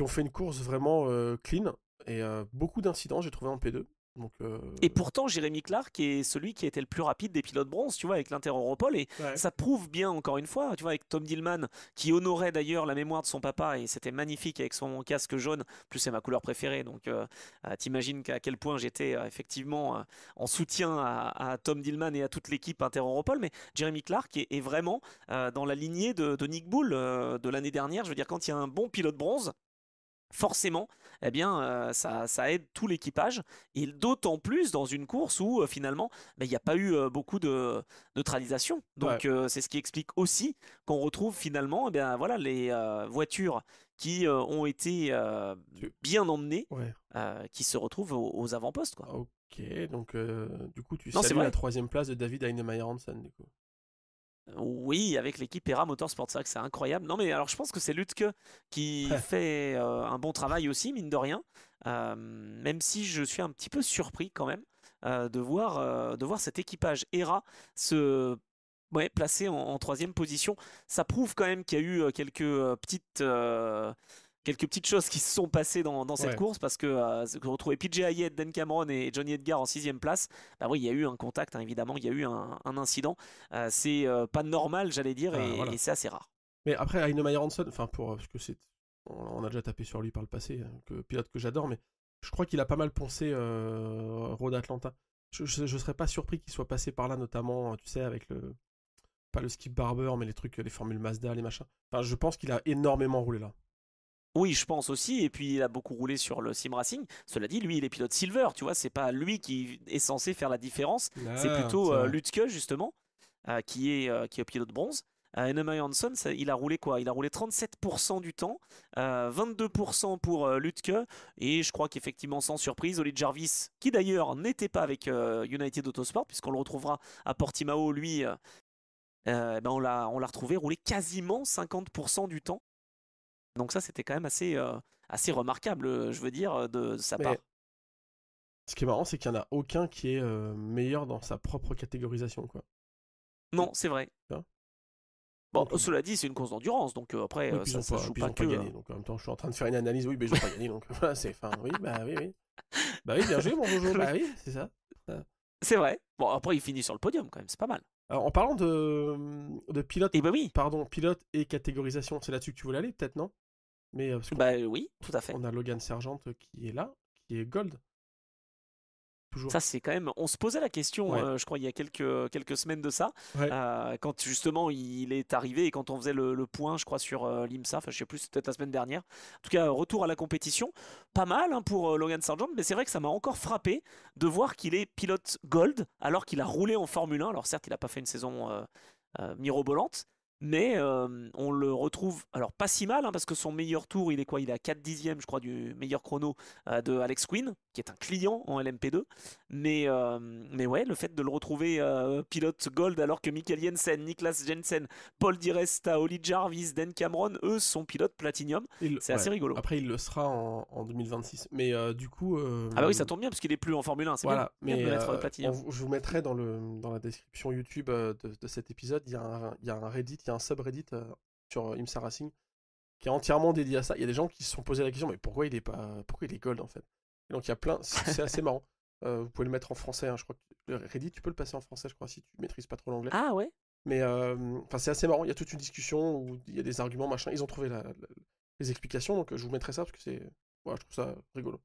ont fait une course vraiment clean. Et beaucoup d'incidents, j'ai trouvé en P2. Donc, Et pourtant, Jérémy Clark est celui qui a été le plus rapide des pilotes bronze, tu vois, avec l'Inter-Europol. Et ça prouve bien, encore une fois, tu vois, avec Tom Dillman, qui honorait d'ailleurs la mémoire de son papa, et c'était magnifique avec son casque jaune. En plus, c'est ma couleur préférée. Donc, t'imagines à quel point j'étais effectivement en soutien à Tom Dillman et à toute l'équipe Inter-Europol. Mais Jérémy Clark est vraiment dans la lignée de Nick Bull de l'année dernière. Je veux dire, quand il y a un bon pilote bronze, forcément, eh bien, ça aide tout l'équipage, et d'autant plus dans une course où finalement, il n'y a pas eu beaucoup de neutralisation. Donc, c'est ce qui explique aussi qu'on retrouve finalement, eh bien, voilà, les voitures qui ont été bien emmenées, qui se retrouvent aux avant-postes, quoi. Ok, donc du coup, tu salues la 3e place de David Heinemeier-Hansen, du coup. Oui, avec l'équipe ERA Motorsport, c'est vrai que c'est incroyable. Non, mais alors je pense que c'est Lutke qui fait un bon travail aussi, mine de rien. Même si je suis un petit peu surpris quand même de voir cet équipage ERA se placer en 3e position. Ça prouve quand même qu'il y a eu quelques petites choses qui se sont passées dans cette course, parce que retrouver PJ Hayet, Dan Cameron et Johnny Edgar en 6e place, bah oui, il y a eu un contact, hein, évidemment, il y a eu un incident. C'est pas normal, j'allais dire, et c'est assez rare. Mais après, Heinemeier-Hansen, enfin, parce que on a déjà tapé sur lui par le passé, pilote que j'adore, mais je crois qu'il a pas mal poncé Road Atlanta. Je serais pas surpris qu'il soit passé par là, notamment, tu sais, avec pas le Skip Barber, mais les trucs, les formules Mazda, les machins. Enfin, je pense qu'il a énormément roulé là. Oui, je pense aussi, et puis il a beaucoup roulé sur le sim racing. Cela dit, lui, il est pilote silver, tu vois, c'est pas lui qui est censé faire la différence, c'est plutôt Lutke, justement, qui est pilote bronze. Heinemeier Hansen, il a roulé quoi? Il a roulé 37% du temps, 22% pour Lutke, et je crois qu'effectivement, sans surprise, Ollie Jarvis, qui d'ailleurs n'était pas avec United Autosport, puisqu'on le retrouvera à Portimao, lui, on l'a retrouvé rouler quasiment 50% du temps. Donc ça, c'était quand même assez remarquable, je veux dire, de sa part. Ce qui est marrant, c'est qu'il n'y en a aucun qui est meilleur dans sa propre catégorisation, quoi. Non, c'est vrai. Bon, cela dit, c'est une course d'endurance, donc après, ça se joue pas que... Ils n'ont pas gagné, donc en même temps, je suis en train de faire une analyse, oui, mais ils n'ont pas gagné, donc voilà, c'est... Enfin, oui. Bah oui, bien joué, mon Jojo, bah oui, c'est ça. C'est vrai. Bon, après, il finit sur le podium, quand même, c'est pas mal. Alors, en parlant de pilote, oui. Pardon, pilote et catégorisation, c'est là-dessus que tu voulais aller, peut-être, non? Mais, oui, tout à fait. On a Logan Sargent qui est là, qui est Gold. Toujours. Ça, c'est quand même... On se posait la question, je crois, il y a quelques semaines de ça, quand justement il est arrivé et quand on faisait le point, je crois, sur l'IMSA, enfin, je sais plus, c'était peut-être la semaine dernière. En tout cas, retour à la compétition. Pas mal pour Logan Sargent, mais c'est vrai que ça m'a encore frappé de voir qu'il est pilote Gold alors qu'il a roulé en Formule 1. Alors certes, il n'a pas fait une saison mirobolante, mais on le retrouve, alors pas si mal, hein, parce que son meilleur tour, il est quoi? Il est à 4 dixièmes, je crois, du meilleur chrono de Alex Quinn, qui est un client en LMP2. Mais ouais, le fait de le retrouver pilote Gold, alors que Michael Jensen, Niklas Jensen, Paul Di Resta, Ollie Jarvis, Dan Cameron, eux, sont pilotes Platinum. C'est assez rigolo. Après, il le sera en 2026. Mais du coup... Ah bah oui, ça tombe bien, parce qu'il est plus en Formule 1. C'est bien de le mettre Platinum. Je vous mettrai dans la description YouTube de cet épisode, il y a un Reddit, il y a un subreddit sur IMSA Racing qui est entièrement dédié à ça. Il y a des gens qui se sont posé la question, mais pourquoi il est Gold, en fait? Et donc il y a plein, c'est assez marrant. Vous pouvez le mettre en français, hein, je crois que le Reddit, tu peux le passer en français, je crois, si tu maîtrises pas trop l'anglais. Ah ouais. Mais c'est assez marrant, il y a toute une discussion où il y a des arguments, machin, ils ont trouvé les explications, donc je vous mettrai ça parce que je trouve ça rigolo.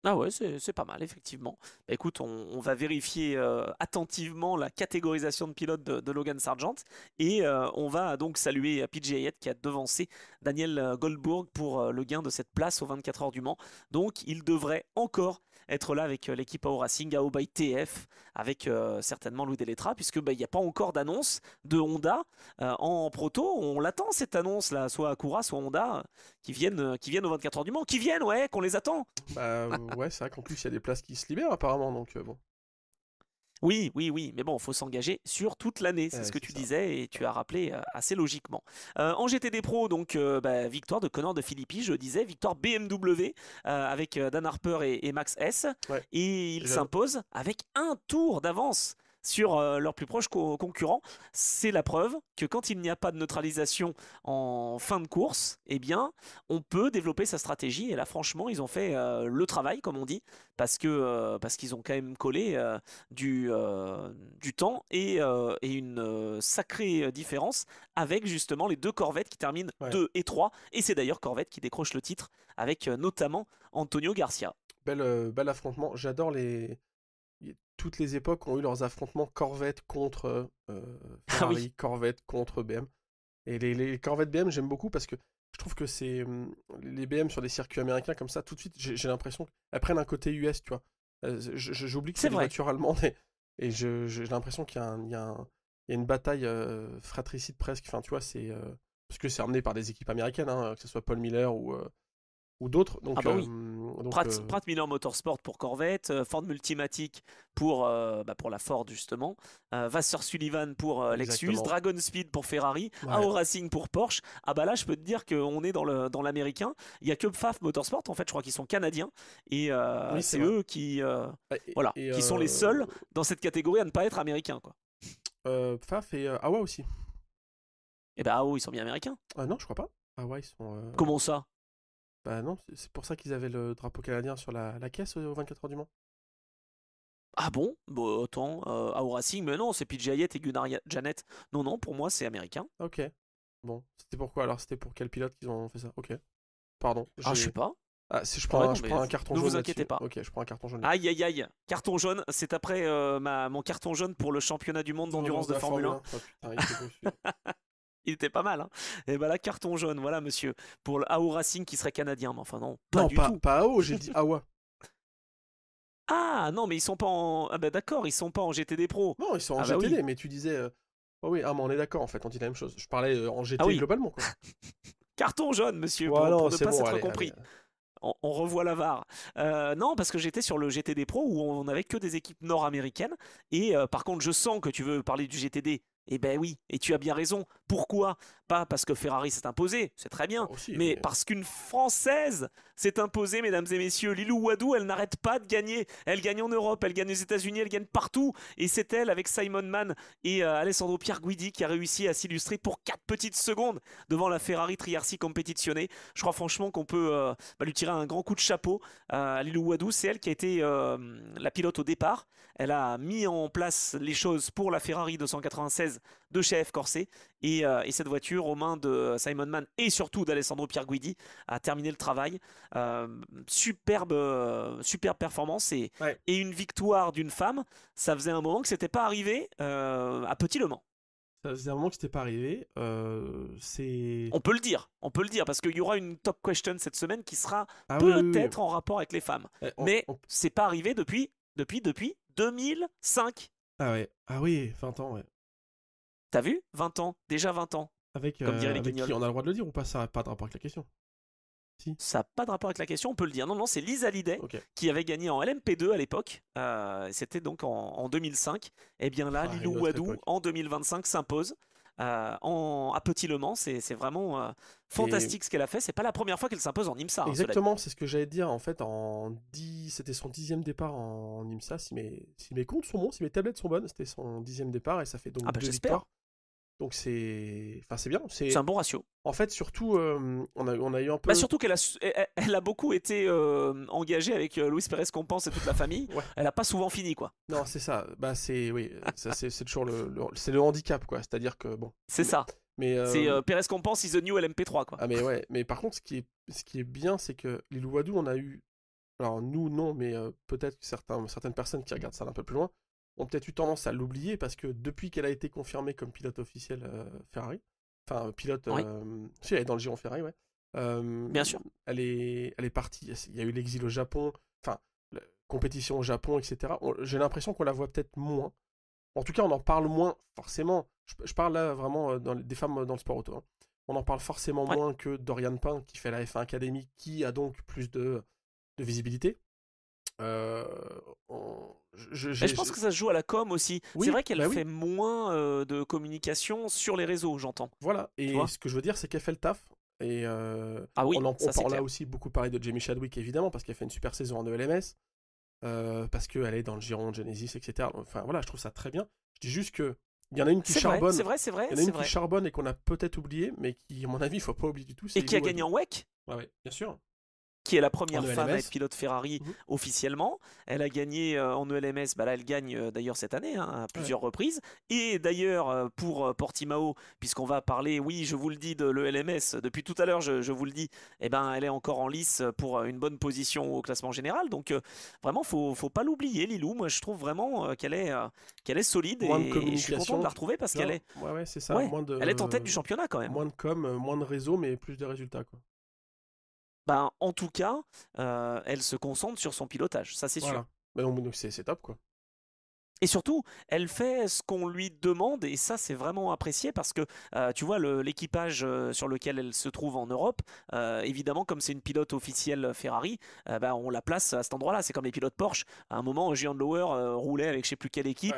Ah ouais, c'est pas mal, effectivement. Bah, écoute, on va vérifier attentivement la catégorisation de pilote de Logan Sargent, et on va donc saluer PJ Hayet qui a devancé Daniel Goldberg pour le gain de cette place aux 24 heures du Mans. Donc il devrait encore être là avec l'équipe AO Racing, AO by TF, avec certainement Louis Delettra, puisque il n'y a pas encore d'annonce de Honda en proto. On l'attend, cette annonce là, soit Acura, soit Honda, qui viennent aux 24 heures du Mans, qu'on les attend. Ouais, c'est vrai qu'en plus il y a des places qui se libèrent apparemment, donc bon. Oui, oui, oui, mais bon, il faut s'engager sur toute l'année, c'est ce que tu disais et tu as rappelé assez logiquement. En GTD Pro, donc victoire de Connor de Philippi, je disais, victoire BMW avec Dan Harper et Max S, et ils s'imposent avec un tour d'avance sur leurs plus proches concurrents. C'est la preuve que quand il n'y a pas de neutralisation en fin de course, eh bien, on peut développer sa stratégie. Et là, franchement, ils ont fait le travail, comme on dit, parce qu'ils ont quand même collé du temps et une sacrée différence avec justement les deux Corvettes qui terminent 2 et 3. Et c'est d'ailleurs Corvette qui décroche le titre avec notamment Antonio Garcia. Bel affrontement. J'adore toutes les époques ont eu leurs affrontements Corvette contre Ferrari, Corvette contre BM. Et les Corvettes BM, j'aime beaucoup parce que je trouve que c'est les BM sur des circuits américains comme ça, tout de suite, j'ai l'impression qu'elles prennent un côté US, tu vois. J'oublie que c'est des voitures allemandes et j'ai l'impression qu'il y a une bataille fratricide presque. Enfin, tu vois, parce que c'est emmené par des équipes américaines, hein, que ce soit Paul Miller ou d'autres. Donc, Pratt Miller Motorsport pour Corvette, Ford Multimatic pour la Ford justement, Vasser Sullivan pour Lexus, Dragon Speed pour Ferrari, AO Racing pour Porsche. Ah bah là je peux te dire qu'on est dans l'américain. Il y a que Pfaff Motorsport en fait, je crois qu'ils sont canadiens et c'est eux qui qui sont les seuls dans cette catégorie à ne pas être américains quoi. Pfaff et AWA aussi. Et bah AO ils sont bien américains. Non je crois pas. AWA ils sont. Comment ça? Bah non, c'est pour ça qu'ils avaient le drapeau canadien sur la caisse aux 24 heures du Mans. Ah bon? Bon, autant AO Racing, mais non, c'est PJ Hayet et Gunnar Janet. Non, pour moi c'est américain. Ok. Bon, c'était pourquoi alors? C'était pour quel pilote qu'ils ont fait ça? Ok. Pardon. Je sais pas. Ah, si je prends un carton jaune. Ne vous inquiétez pas. Ok, je prends un carton jaune. Aïe. Carton jaune, c'est après mon carton jaune pour le championnat du monde d'endurance de Formule 1. Oh, putain, il était pas mal, hein. Et bah là, carton jaune, voilà monsieur. Pour le AO Racing qui serait canadien, mais enfin non, pas du tout. Pas AO, j'ai dit AWA. Ah non, mais ils sont pas en. Ah bah d'accord, ils sont pas en GTD Pro. Non, ils sont en GTD, oui. Mais tu disais. Oh oui, mais on est d'accord en fait, on dit la même chose. Je parlais en GT globalement quoi. Carton jaune, monsieur, pour ne pas s'être compris. Allez. On revoit la VAR. Non, parce que j'étais sur le GTD Pro où on n'avait que des équipes nord-américaines. Et par contre, je sens que tu veux parler du GTD. Eh ben oui, et tu as bien raison. Pourquoi? Pas parce que Ferrari s'est imposé, c'est très bien, mais parce qu'une Française s'est imposée, mesdames et messieurs. Lilou Wadou, elle n'arrête pas de gagner. Elle gagne en Europe, elle gagne aux États-Unis, elle gagne partout. Et c'est elle, avec Simon Mann et Alessandro Pierguidi, qui a réussi à s'illustrer pour 4 petites secondes devant la Ferrari Triarci Competizione. Je crois franchement qu'on peut lui tirer un grand coup de chapeau à Lilou Wadou. C'est elle qui a été la pilote au départ. Elle a mis en place les choses pour la Ferrari 296 de chez F. Corset et cette voiture aux mains de Simon Mann et surtout d'Alessandro Pierguidi a terminé le travail. Superbe performance et une victoire d'une femme. Ça faisait un moment que c'était pas arrivé à Petit Le Mans. Ça faisait un moment que c'était pas arrivé. On peut le dire parce qu'il y aura une top question cette semaine qui sera peut-être en rapport avec les femmes. Mais c'est pas arrivé depuis 2005. Ah oui, 20 ans, ouais. T'as vu? 20 ans, déjà 20 ans. Comme dirait les Guignols. Qui on a le droit de le dire ou pas? Ça n'a pas de rapport avec la question. Si. Ça n'a pas de rapport avec la question, on peut le dire. Non, c'est Lise Hallyday qui avait gagné en LMP2 à l'époque. C'était donc en 2005. Et bien là, Lilou Wadou en 2025 s'impose à Petit Le Mans. C'est vraiment fantastique ce qu'elle a fait. C'est pas la première fois qu'elle s'impose en IMSA. Exactement, c'est ce que j'allais dire. En fait, c'était son 10e départ en IMSA. Si mes comptes sont bons, si mes tablettes sont bonnes, c'était son 10e départ et ça fait donc 2 victoires. Donc c'est bien. C'est un bon ratio. En fait, surtout, on a eu un peu. Surtout qu'elle a beaucoup été engagée avec Luis Pérez Compense et toute la famille. Elle a pas souvent fini, quoi. Non, c'est ça. C'est toujours c'est le handicap, quoi. C'est-à-dire que bon. C'est ça. Mais c'est Pérez Compense is the new LMP3, quoi. Ah mais ouais. Mais par contre, ce qui est bien, c'est que Lilou Wadou, on a eu. Alors nous, non, mais peut-être que certaines personnes qui regardent ça d'un peu plus loin ont peut-être eu tendance à l'oublier parce que depuis qu'elle a été confirmée comme pilote officiel Ferrari, enfin pilote, si elle est dans le giron Ferrari, ouais. Bien sûr. Elle est partie. Il y a eu l'exil au Japon, enfin la compétition au Japon, etc. J'ai l'impression qu'on la voit peut-être moins. En tout cas, on en parle moins forcément. Je parle là vraiment des femmes dans le sport auto. Hein. On en parle forcément moins que Dorian Pain qui fait la F1 Academy, qui a donc plus de visibilité. Je pense que ça se joue à la com aussi. Oui, c'est vrai qu'elle oui. fait moins de communication sur les réseaux, j'entends. Voilà, et ce que je veux dire, c'est qu'elle fait le taf. Et Ah oui, on a aussi beaucoup parlé de Jamie Chadwick, évidemment, parce qu'elle fait une super saison en ELMS, parce qu'elle est dans le giron de Genesis, etc. Enfin voilà, je trouve ça très bien. Je dis juste que il y en a une qui charbonne. C'est vrai. Il y en a une qui charbonne et qu'on a peut-être oublié, mais qui, à mon avis, il faut pas oublier du tout. Et qui a gagné en WEC. Ouais, bien sûr. Qui est la première femme à être pilote Ferrari officiellement. Elle a gagné en ELMS, là elle gagne d'ailleurs cette année à plusieurs reprises. Et d'ailleurs pour Portimao, puisqu'on va parler, oui je vous le dis, de l'ELMS, depuis tout à l'heure je vous le dis, elle est encore en lice pour une bonne position au classement général. Donc vraiment faut pas l'oublier Lilou, moi je trouve vraiment qu'elle est solide et je suis content de la retrouver parce qu'elle est... Ouais, c'est ça. Elle est en tête du championnat quand même. Moins de com, moins de réseau, mais plus de résultats quoi. En tout cas, elle se concentre sur son pilotage, ça c'est sûr. Donc c'est top quoi. Et surtout, elle fait ce qu'on lui demande et ça c'est vraiment apprécié parce que tu vois l'équipage sur lequel elle se trouve en Europe, évidemment comme c'est une pilote officielle Ferrari, on la place à cet endroit-là. C'est comme les pilotes Porsche. À un moment, Jean Lower roulait avec je sais plus quelle équipe.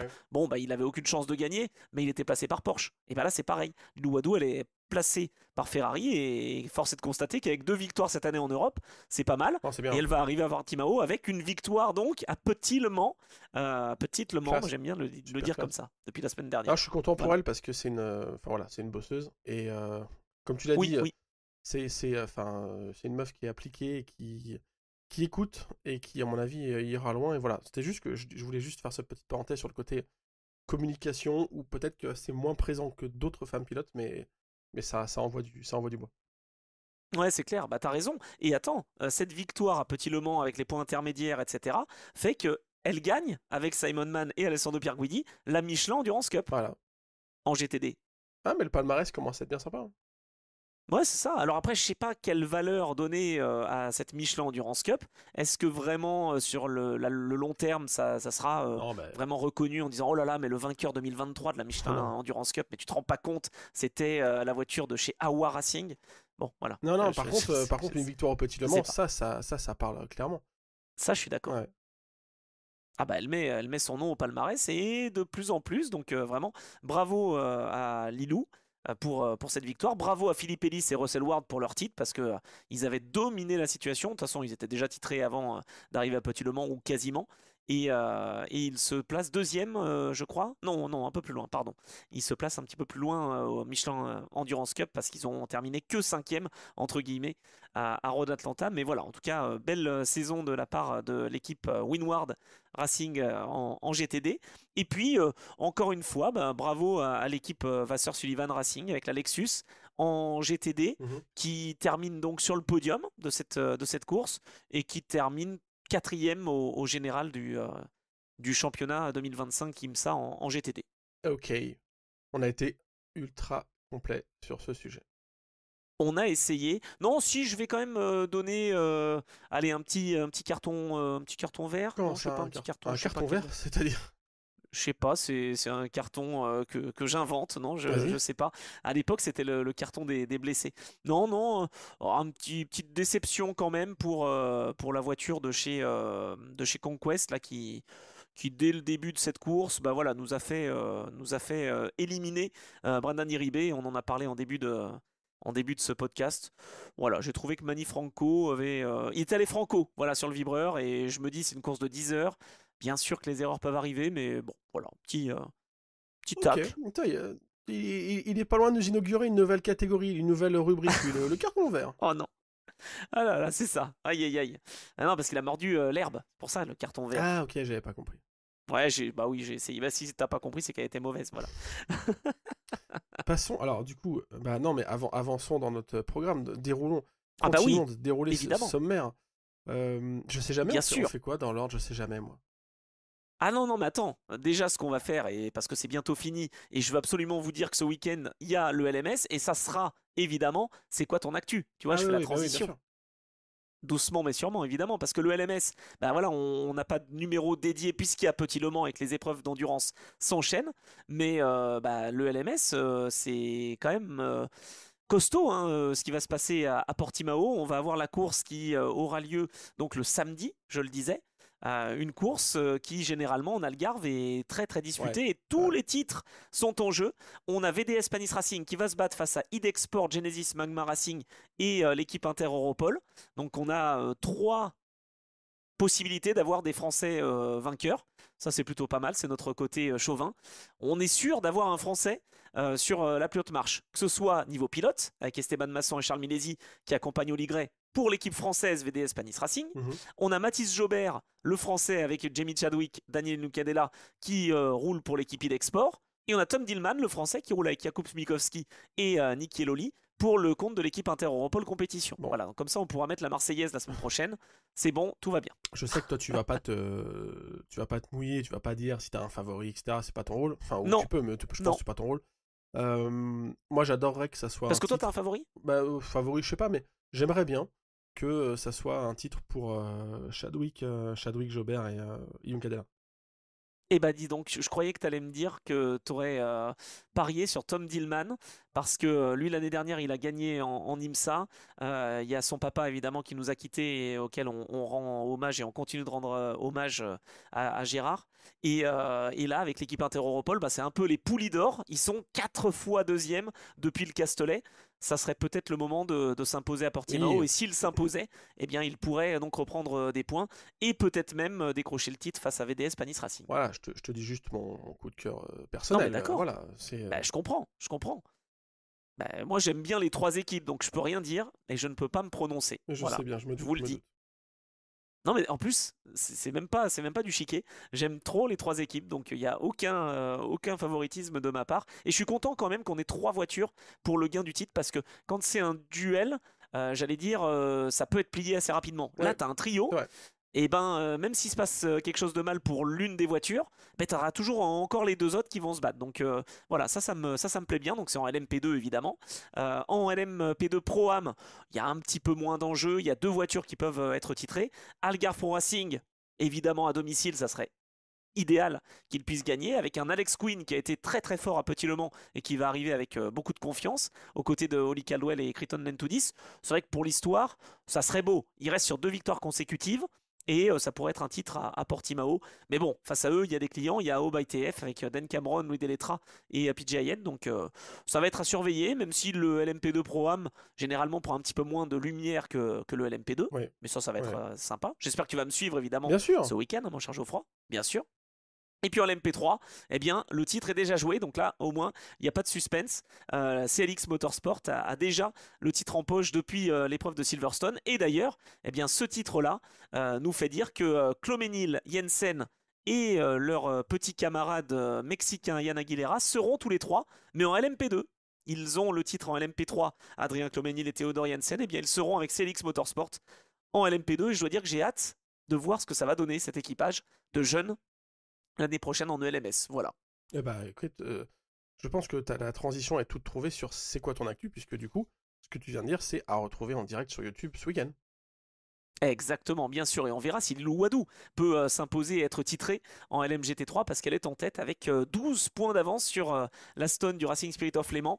Il avait aucune chance de gagner, mais il était placé par Porsche. Et là c'est pareil. Lilou Wadou, elle est placée par Ferrari et force est de constater qu'avec 2 victoires cette année en Europe, c'est pas mal. Et elle va arriver à Portimao avec une victoire donc à Petit Le Mans. Petite Le Mans, moi j'aime bien le dire comme ça depuis la semaine dernière. Je suis content pour elle parce que c'est une bosseuse et comme tu l'as dit, c'est une meuf qui est appliquée et qui écoute et qui à mon avis ira loin. Et voilà, c'était juste que je voulais juste faire cette petite parenthèse sur le côté communication où peut-être que c'est moins présent que d'autres femmes pilotes, mais ça envoie du bois. Ouais, c'est clair, t'as raison. Et attends, cette victoire à Petit Le Mans avec les points intermédiaires, etc., fait que elle gagne avec Simon Mann et Alessandro Pierguidi la Michelin Endurance Cup en GTD. Ah, mais le palmarès commence à être bien sympa. Hein. Ouais, c'est ça. Alors après, je sais pas quelle valeur donner à cette Michelin Endurance Cup. Est-ce que vraiment sur le long terme, ça sera vraiment reconnu en disant oh là là, mais le vainqueur 2023 de la Michelin Endurance Cup, mais tu te rends pas compte, c'était la voiture de chez Awa Racing. Bon, voilà. Non, par contre, une victoire au Petit Le Mans, ça parle clairement. Ça, je suis d'accord. Ouais. Elle met son nom au palmarès et de plus en plus, donc vraiment bravo à Lilou pour cette victoire, bravo à Philippe Ellis et Russell Ward pour leur titre parce que ils avaient dominé la situation. De toute façon, ils étaient déjà titrés avant d'arriver à Petit Le Mans ou quasiment. Et il se place deuxième, je crois. Non, un peu plus loin, pardon. Il se place un petit peu plus loin au Michelin Endurance Cup parce qu'ils ont terminé que cinquième, entre guillemets, à Road Atlanta. Mais voilà, en tout cas, belle saison de la part de l'équipe Winward Racing en GTD. Et puis, encore une fois, bravo à l'équipe Vasseur-Sullivan Racing avec la Lexus en GTD qui termine donc sur le podium de cette course et qui termine 4e au général du championnat 2025 IMSA en GTD. Ok, on a été ultra complet sur ce sujet. On a essayé. Non, si je vais quand même donner, allez un petit carton vert. Comment ça, un carton vert, c'est-à-dire? Je sais pas, c'est un carton que j'invente, non, je sais pas. À l'époque, c'était le carton des blessés. Non, petite déception quand même pour la voiture de chez Conquest là qui dès le début de cette course, nous a fait éliminer Brandon Iribe. On en a parlé en début de ce podcast. Voilà, j'ai trouvé que Manny Franco il était allé franco, sur le vibreur et je me dis c'est une course de 10 heures. Bien sûr que les erreurs peuvent arriver, mais bon, voilà, petit tacle. Il est pas loin de nous inaugurer une nouvelle catégorie, une nouvelle rubrique, le carton vert. Oh non. Ah là là, c'est ça. Aïe aïe aïe. Ah non, parce qu'il a mordu l'herbe. Pour ça, le carton vert. Ah ok, j'avais pas compris. Ouais, j'ai essayé. Si t'as pas compris, c'est qu'elle était mauvaise, voilà. Passons, alors du coup, non, mais avançons dans notre programme, déroulons. Continuons de dérouler ce sommaire. Je sais jamais, on fait quoi dans l'ordre, je sais jamais, moi. Ah non, mais attends, déjà ce qu'on va faire, et parce que c'est bientôt fini, et je veux absolument vous dire que ce week-end, il y a le LMS, et ça sera, évidemment, c'est quoi ton actu? Tu vois, je fais la transition. Doucement mais sûrement, évidemment, parce que le LMS, on n'a pas de numéro dédié puisqu'il y a Petit Le Mans et que les épreuves d'endurance s'enchaînent, mais le LMS, c'est quand même costaud ce qui va se passer à Portimao. On va avoir la course qui aura lieu donc le samedi, je le disais, Une course qui généralement en Algarve est très très disputée et tous les titres sont en jeu. On a VDS Panis Racing qui va se battre face à Idexport, Genesis, Magma Racing et l'équipe Inter Europol. Donc on a 3 possibilités d'avoir des Français vainqueurs. Ça c'est plutôt pas mal, c'est notre côté chauvin. On est sûr d'avoir un Français sur la plus haute marche, que ce soit niveau pilote, avec Esteban Masson et Charles Milesi qui accompagnent Oligret pour l'équipe française VDS Panis Racing. On a Mathis Jobert, le français, avec Jamie Chadwick, Daniel Nucadella qui roule pour l'équipe Idexport. Et on a Tom Dillman, le français, qui roule avec Jakub Smikowski et Niki Eloli pour le compte de l'équipe Inter Europol Compétition. Bon. Voilà, donc comme ça on pourra mettre la Marseillaise la semaine prochaine. C'est bon, tout va bien. Je sais que toi tu vas pas te mouiller, tu vas pas dire si t'as un favori, etc. C'est pas ton rôle. Enfin, non. Tu peux, mais je pense que c'est pas ton rôle. Moi j'adorerais que ça soit. Parce que toi t'as un favori ? Favori, je sais pas, mais j'aimerais bien que ça soit un titre pour Chadwick, Jobert et Yunkadela. Eh bah dis donc, je croyais que tu allais me dire que tu aurais parié sur Tom Dillman, parce que lui l'année dernière il a gagné en IMSA. Il y a son papa évidemment qui nous a quittés et auquel on rend hommage et on continue de rendre hommage à Gérard. Et là avec l'équipe Inter Europol, c'est un peu les poulies d'or. Ils sont 4 fois deuxième depuis le Castellet. Ça serait peut-être le moment de s'imposer à Portimao. Oui. Et s'il s'imposait, eh bien, il pourrait donc reprendre des points et peut-être même décrocher le titre face à VDS Panis Racing. Voilà, je te dis juste mon coup de cœur personnel. Non, mais d'accord. Voilà, je comprends. Moi, j'aime bien les 3 équipes, donc je peux rien dire, mais je ne peux pas me prononcer. Je sais bien, je vous le dis. Non, mais en plus, c'est même pas du chiquet. J'aime trop les 3 équipes, donc il n'y a aucun favoritisme de ma part. Et je suis content quand même qu'on ait 3 voitures pour le gain du titre, parce que quand c'est un duel, j'allais dire, ça peut être plié assez rapidement. Ouais. Là, tu as un trio. Ouais. Et même s'il se passe quelque chose de mal pour l'une des voitures, tu auras toujours encore les 2 autres qui vont se battre. Donc voilà, ça me plaît bien. Donc c'est en LMP2 évidemment. En LMP2 Pro-Am, il y a un petit peu moins d'enjeux. Il y a 2 voitures qui peuvent être titrées. Algarve Pro Racing, évidemment à domicile, ça serait idéal qu'il puisse gagner, avec un Alex Quinn qui a été très très fort à Petit-Le Mans et qui va arriver avec beaucoup de confiance aux côtés de Oli Caldwell et Crichton Lentudis. C'est vrai que pour l'histoire, ça serait beau. Il reste sur 2 victoires consécutives. Et ça pourrait être un titre à Portimao. Mais bon, face à eux, il y a des clients. Il y a AO by TF avec Dan Cameron, Louis Deletra et PJIN. Donc ça va être à surveiller, même si le LMP2 Pro-Am, généralement, prend un petit peu moins de lumière que le LMP2. Oui. Mais ça va être sympa. J'espère que tu vas me suivre, évidemment, ce week-end, mon cher Geoffroy. Bien sûr. Et puis en LMP3, eh bien, le titre est déjà joué, donc là, au moins, il n'y a pas de suspense. CLX Motorsport a déjà le titre en poche depuis l'épreuve de Silverstone. Et d'ailleurs, eh bien, ce titre-là nous fait dire que Clomenil, Jensen et leur petit camarade mexicain Yann Aguilera seront tous les 3, mais en LMP2. Ils ont le titre en LMP3, Adrien Clomenil et Théodore Jensen. Eh bien, ils seront avec CLX Motorsport en LMP2. Et je dois dire que j'ai hâte de voir ce que ça va donner, cet équipage de jeunes l'année prochaine en ELMS, voilà. Eh bah écoute, je pense que la transition est toute trouvée sur c'est quoi ton actu, puisque du coup, ce que tu viens de dire, c'est à retrouver en direct sur YouTube ce week-end. Exactement, bien sûr, et on verra si Lilou Wadou peut s'imposer et être titré en LMGT3 parce qu'elle est en tête avec 12 points d'avance sur la Stone du Racing Spirit of Léman,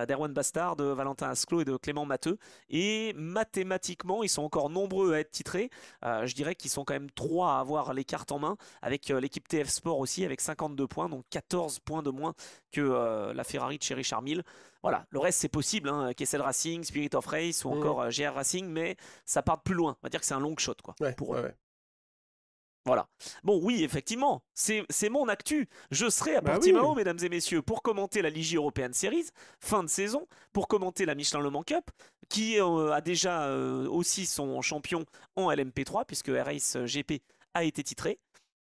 d'Erwan Bastard, de Valentin Asclot et de Clément Matteux. Et mathématiquement, ils sont encore nombreux à être titrés. Je dirais qu'ils sont quand même 3 à avoir les cartes en main, avec l'équipe TF Sport aussi avec 52 points, donc 14 points de moins que la Ferrari de chez Richard Mille. Voilà, le reste c'est possible, Kessel Racing, Spirit of Race ou encore GR Racing, mais ça part plus loin. On va dire que c'est un long shot pour eux. Voilà. Bon, oui, effectivement, c'est mon actu. Je serai à Portimao, mesdames et messieurs, pour commenter la Ligie European Series, fin de saison, pour commenter la Michelin Le Mans Cup, qui a déjà aussi son champion en LMP3, puisque RAce GP a été titré.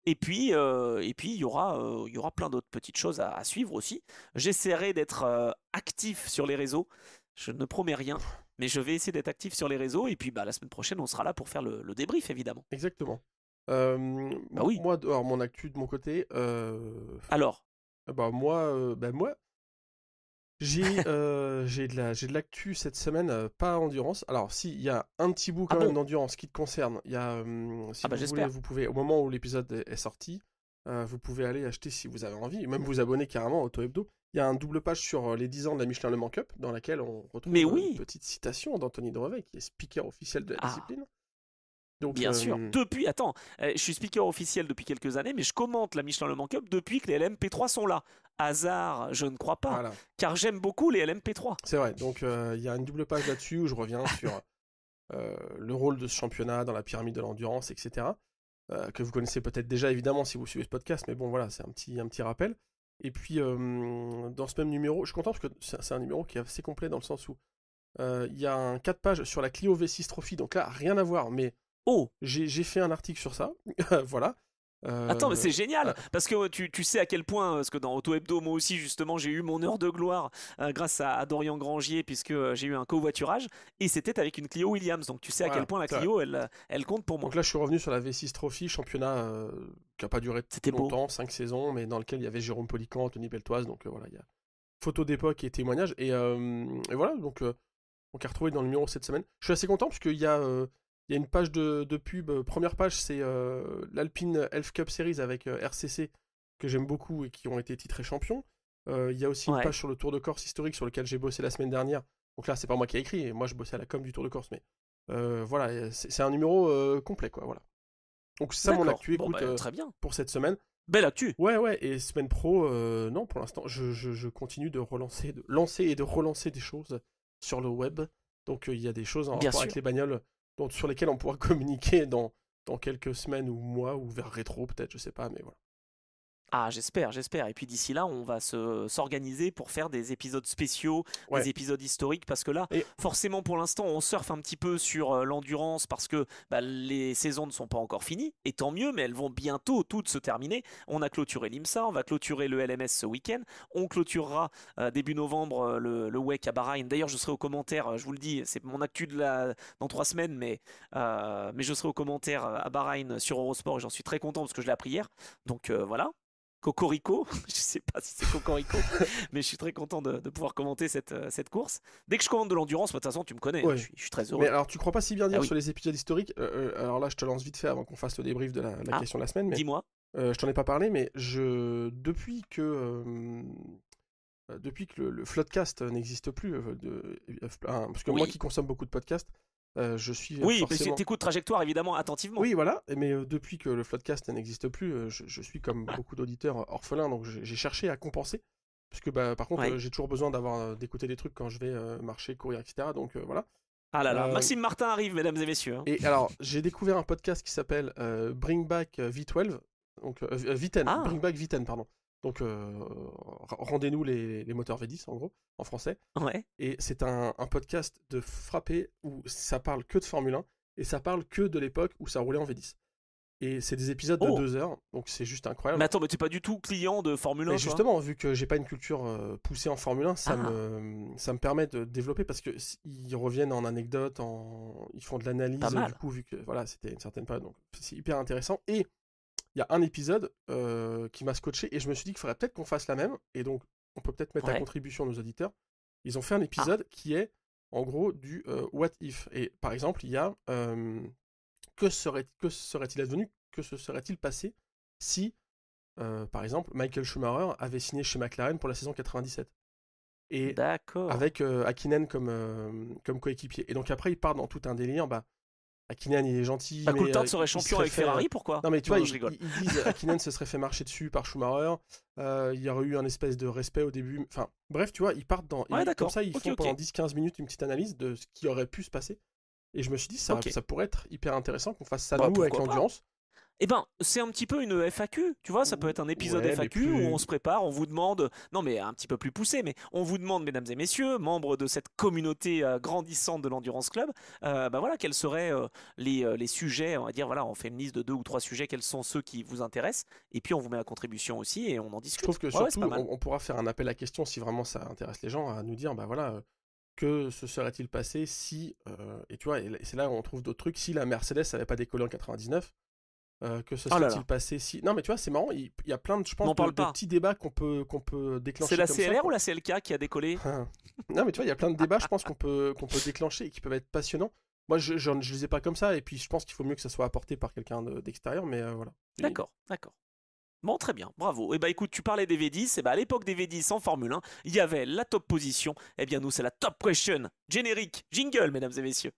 Et puis il y aura plein d'autres petites choses à suivre aussi. J'essaierai d'être actif sur les réseaux. Je ne promets rien, mais je vais essayer d'être actif sur les réseaux. Et puis la semaine prochaine, on sera là pour faire le débrief, évidemment. Exactement. Oui. Moi, alors, mon actu de mon côté... Alors moi, j'ai de l'actu cette semaine, pas endurance. Alors, si, il y a un petit bout quand même d'endurance qui te concerne. Il y a, si vous voulez, vous pouvez, au moment où l'épisode est sorti, vous pouvez aller acheter si vous avez envie, même vous abonner carrément à Auto Hebdo. Il y a un double page sur les 10 ans de la Michelin Le Mans Cup, dans laquelle on retrouve une petite citation d'Anthony Drevet, qui est speaker officiel de la discipline. Donc, bien sûr. Depuis, attends, je suis speaker officiel depuis quelques années, mais je commente la Michelin Le Mans Cup depuis que les LMP3 sont là. Hasard, je ne crois pas, voilà. car j'aime beaucoup les LMP3. C'est vrai, donc il y a une double page là-dessus où je reviens sur le rôle de ce championnat dans la pyramide de l'endurance, etc. Que vous connaissez peut-être déjà évidemment si vous suivez ce podcast, mais bon voilà, c'est un petit rappel. Et puis dans ce même numéro, je suis content parce que c'est un numéro qui est assez complet dans le sens où il y a un 4 pages sur la Clio V6 Trophy, donc là rien à voir, mais j'ai fait un article sur ça, voilà. Attends, mais c'est génial, parce que tu sais à quel point, parce que dans Auto Hebdo, moi aussi justement, j'ai eu mon heure de gloire grâce à Dorian Grangier, puisque j'ai eu un covoiturage, et c'était avec une Clio Williams, donc tu sais à quel point la Clio, elle compte pour moi. Donc là, je suis revenu sur la V6 Trophy, championnat qui n'a pas duré longtemps, 5 saisons, mais dans lequel il y avait Jérôme Polican, Tony Beltoise, donc voilà, il y a photos d'époque et témoignages, et voilà, donc on a retrouvé dans le numéro cette semaine. Je suis assez content, parce qu'il y a une page de pub. Première page, c'est l'Alpine Elf Cup Series avec RCC, que j'aime beaucoup et qui ont été titrés champions. Il y a aussi une page sur le Tour de Corse historique sur lequel j'ai bossé la semaine dernière. Donc là, c'est pas moi qui ai écrit, et moi je bossais à la com du Tour de Corse, mais voilà, c'est un numéro complet, quoi, voilà. Donc c'est ça mon actu, écoute, très bien. pour cette semaine. Belle actu. Ouais, et semaine pro, non, pour l'instant, je continue de lancer et de relancer des choses sur le web. Donc il y a des choses en rapport avec les bagnoles sur lesquelles on pourra communiquer dans quelques semaines ou mois, ou vers rétro peut-être, je sais pas, mais voilà. Ah, j'espère. Et puis d'ici là, on va s'organiser pour faire des épisodes spéciaux, des épisodes historiques, parce que là, forcément, pour l'instant, on surfe un petit peu sur l'endurance, parce que les saisons ne sont pas encore finies, et tant mieux, mais elles vont bientôt toutes se terminer. On a clôturé l'IMSA, on va clôturer le LMS ce week-end, on clôturera début novembre le WEC à Bahreïn. D'ailleurs, je serai au commentaire, je vous le dis, c'est mon actu dans 3 semaines, mais je serai au commentaire à Bahreïn sur Eurosport, et j'en suis très content parce que je l'ai appris hier. Donc voilà. Cocorico, je sais pas si c'est Cocorico, mais je suis très content de pouvoir commenter cette course. Dès que je commande de l'endurance, de toute façon, tu me connais, je suis très heureux. Mais alors, tu crois pas si bien dire sur les épisodes historiques, alors là, je te lance vite fait avant qu'on fasse le débrief de la question de la semaine. Mais, dis-moi. Je t'en ai pas parlé, mais depuis que le Floodcast n'existe plus, parce que moi qui consomme beaucoup de podcasts, je suis forcément... mais t'écoutes Trajectoire évidemment attentivement. Oui, voilà, mais depuis que le Floodcast n'existe plus, je suis comme beaucoup d'auditeurs orphelins, donc j'ai cherché à compenser, parce que par contre j'ai toujours besoin d'écouter des trucs quand je vais marcher, courir, etc. Donc voilà. Ah là là, Maxime Martin arrive, mesdames et messieurs. Et alors, j'ai découvert un podcast qui s'appelle Bring Back V12, donc V10, Bring Back V10, pardon. Donc, rendez-nous les moteurs V10, en gros, en français. Ouais. Et c'est un podcast de frappé où ça parle que de Formule 1 et ça parle que de l'époque où ça roulait en V10. Et c'est des épisodes de 2 heures, donc c'est juste incroyable. Mais attends, mais t'es pas du tout client de Formule 1, mais justement, vu que j'ai pas une culture poussée en Formule 1, ça me permet de développer, parce que ils reviennent en anecdotes, ils font de l'analyse, du coup, vu que voilà, c'était une certaine période, donc c'est hyper intéressant. Et il y a un épisode qui m'a scotché, et je me suis dit qu'il faudrait peut-être qu'on fasse la même, et donc on peut peut-être mettre à contribution nos auditeurs. Ils ont fait un épisode qui est en gros du what if. Et par exemple, il y a que serait-il advenu, que se serait-il passé si par exemple Michael Schumacher avait signé chez McLaren pour la saison 97. Et avec Hakkinen comme coéquipier. Et donc après il part dans tout un délire, Hakkinen il est gentil, mais Coulthard serait champion avec Ferrari, pourquoi? Non mais tu vois, ils disent Hakkinen se serait fait marcher dessus par Schumacher, il y aurait eu un espèce de respect au début, enfin bref, tu vois, ils partent dans... comme ça, ils font pendant 10-15 minutes une petite analyse de ce qui aurait pu se passer, et je me suis dit, ça pourrait être hyper intéressant qu'on fasse ça nous avec l'endurance. Eh ben, c'est un petit peu une FAQ, tu vois, ça peut être un épisode FAQ où on se prépare, on vous demande, non mais un petit peu plus poussé, mais on vous demande, mesdames et messieurs, membres de cette communauté grandissante de l'Endurance Club, voilà, quels seraient les sujets, on va dire, voilà, on fait une liste de 2 ou 3 sujets, quels sont ceux qui vous intéressent, et puis on vous met à contribution aussi et on en discute. Je trouve que surtout, on pourra faire un appel à questions si vraiment ça intéresse les gens, à nous dire, voilà... que se serait-il passé si, et tu vois, et c'est là où on trouve d'autres trucs, si la Mercedes n'avait pas décollé en 99, que se serait-il passé si... Non mais tu vois, c'est marrant, il y a plein de, je pense, de petits débats qu'on peut déclencher. C'est la CLR ou la CLK qui a décollé? Non mais tu vois, il y a plein de débats, je pense, qu'on peut déclencher et qui peuvent être passionnants. Moi, je les ai pas comme ça, et puis je pense qu'il faut mieux que ça soit apporté par quelqu'un d'extérieur, mais voilà. D'accord. Bon, très bien, bravo. Et écoute, tu parlais des V10, à l'époque des V10 en Formule 1, il y avait la top position. Eh bien nous, c'est la top question. Générique, jingle, mesdames et messieurs.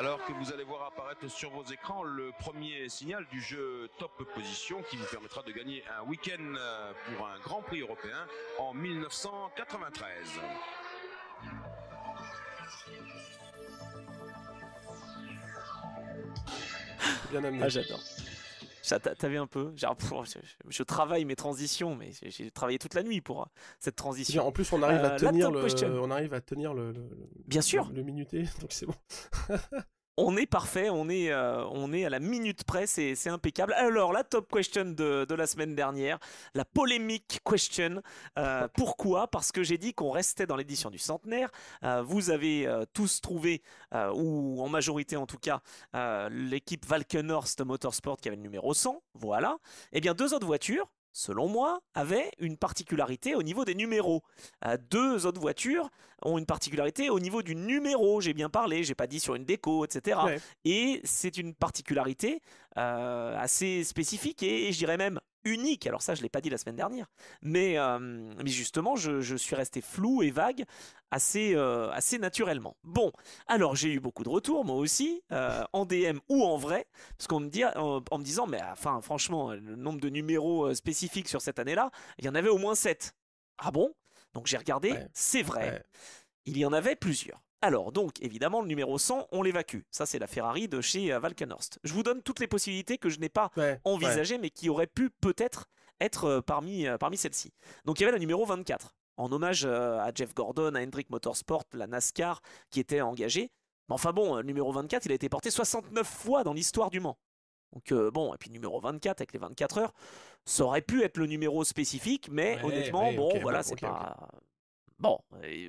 Alors que vous allez voir apparaître sur vos écrans le premier signal du jeu Top Position qui vous permettra de gagner un week-end pour un Grand Prix européen en 1993. Bien amené. Ah, j'adore. T'avais un peu. Genre, je travaille mes transitions, mais j'ai travaillé toute la nuit pour cette transition. Bien, en plus, on arrive à tenir Bien sûr. Le minuté, donc c'est bon. On est parfait, on est à la minute près, c'est impeccable. Alors, la top question de la semaine dernière, la polémique question. Pourquoi ? Parce que j'ai dit qu'on restait dans l'édition du centenaire. Vous avez tous trouvé, ou en majorité en tout cas, l'équipe Valkenhorst Motorsport qui avait le numéro 100. Voilà. Eh bien, 2 autres voitures, selon moi, avaient une particularité au niveau des numéros. 2 autres voitures ont une particularité au niveau du numéro. J'ai bien parlé, j'ai pas dit sur une déco, etc. Ouais. Et c'est une particularité assez spécifique et je dirais même unique. Alors ça, je l'ai pas dit la semaine dernière, mais justement, je suis resté flou et vague assez naturellement. Bon, alors j'ai eu beaucoup de retours, moi aussi, en DM ou en vrai, parce qu'on me dit, en me disant, mais enfin, franchement, le nombre de numéros spécifiques sur cette année-là, il y en avait au moins 7. Ah bon ? Donc j'ai regardé, c'est vrai, il y en avait plusieurs. Alors donc, évidemment, le numéro 100, on l'évacue. Ça, c'est la Ferrari de chez Valkenhorst. Je vous donne toutes les possibilités que je n'ai pas envisagées, mais qui auraient pu peut-être être parmi celles-ci. Donc il y avait le numéro 24, en hommage à Jeff Gordon, à Hendrick Motorsport, la NASCAR, qui était engagée. Mais enfin bon, le numéro 24, il a été porté 69 fois dans l'histoire du Mans. Donc bon, et puis numéro 24 avec les 24 heures, ça aurait pu être le numéro spécifique, mais honnêtement, c'est pas... Bon,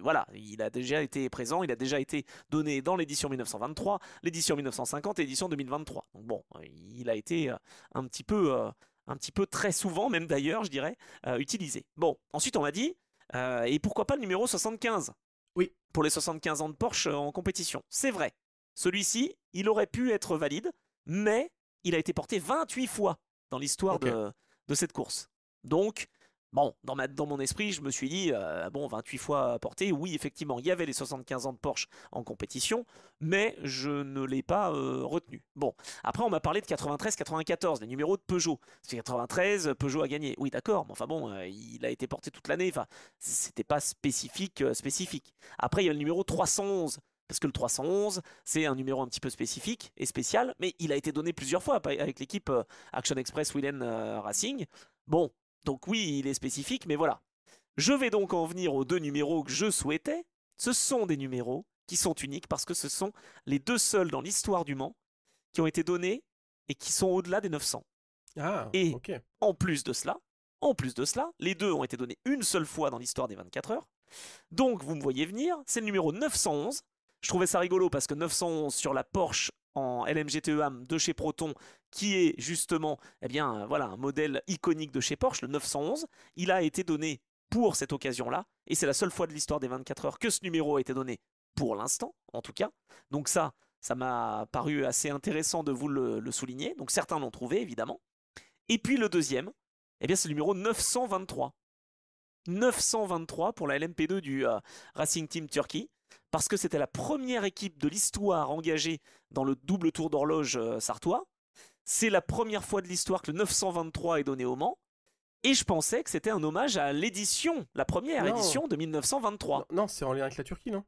voilà, il a déjà été présent, il a déjà été donné dans l'édition 1923, l'édition 1950 et l'édition 2023. Donc bon, il a été un petit peu très souvent, même d'ailleurs, je dirais, utilisé. Bon, ensuite on m'a dit, et pourquoi pas le numéro 75 ? Oui. Pour les 75 ans de Porsche en compétition. C'est vrai, celui-ci, il aurait pu être valide, mais il a été porté 28 fois dans l'histoire de cette course. Donc, bon, dans mon esprit, je me suis dit, 28 fois porté, oui, effectivement, il y avait les 75 ans de Porsche en compétition, mais je ne l'ai pas retenu. Bon, après, on m'a parlé de 93-94, les numéros de Peugeot. C'est 93, Peugeot a gagné. Oui, d'accord, mais enfin bon, il a été porté toute l'année, enfin, c'était pas spécifique. Après, il y a le numéro 311. Parce que le 311, c'est un numéro un petit peu spécifique et spécial, mais il a été donné plusieurs fois avec l'équipe Action Express Willen Racing. Bon, donc oui, il est spécifique, mais voilà. Je vais donc en venir aux 2 numéros que je souhaitais. Ce sont des numéros qui sont uniques parce que ce sont les 2 seuls dans l'histoire du Mans qui ont été donnés et qui sont au-delà des 900. Et en plus de cela, les 2 ont été donnés une seule fois dans l'histoire des 24 heures. Donc, vous me voyez venir, c'est le numéro 911. Je trouvais ça rigolo parce que 911 sur la Porsche en LMGT-EAM de chez Proton, qui est justement un modèle iconique de chez Porsche, le 911, il a été donné pour cette occasion-là, et c'est la seule fois de l'histoire des 24 heures que ce numéro a été donné, pour l'instant, en tout cas. Donc ça m'a paru assez intéressant de vous le souligner. Donc certains l'ont trouvé, évidemment. Et puis le deuxième, c'est le numéro 923. 923 pour la LMP2 du Racing Team Turkey, parce que c'était la première équipe de l'histoire engagée dans le double tour d'horloge sartois. C'est la première fois de l'histoire que le 923 est donné au Mans. Et je pensais que c'était un hommage à la première édition de 1923. Non, c'est en lien avec la Turquie, non ?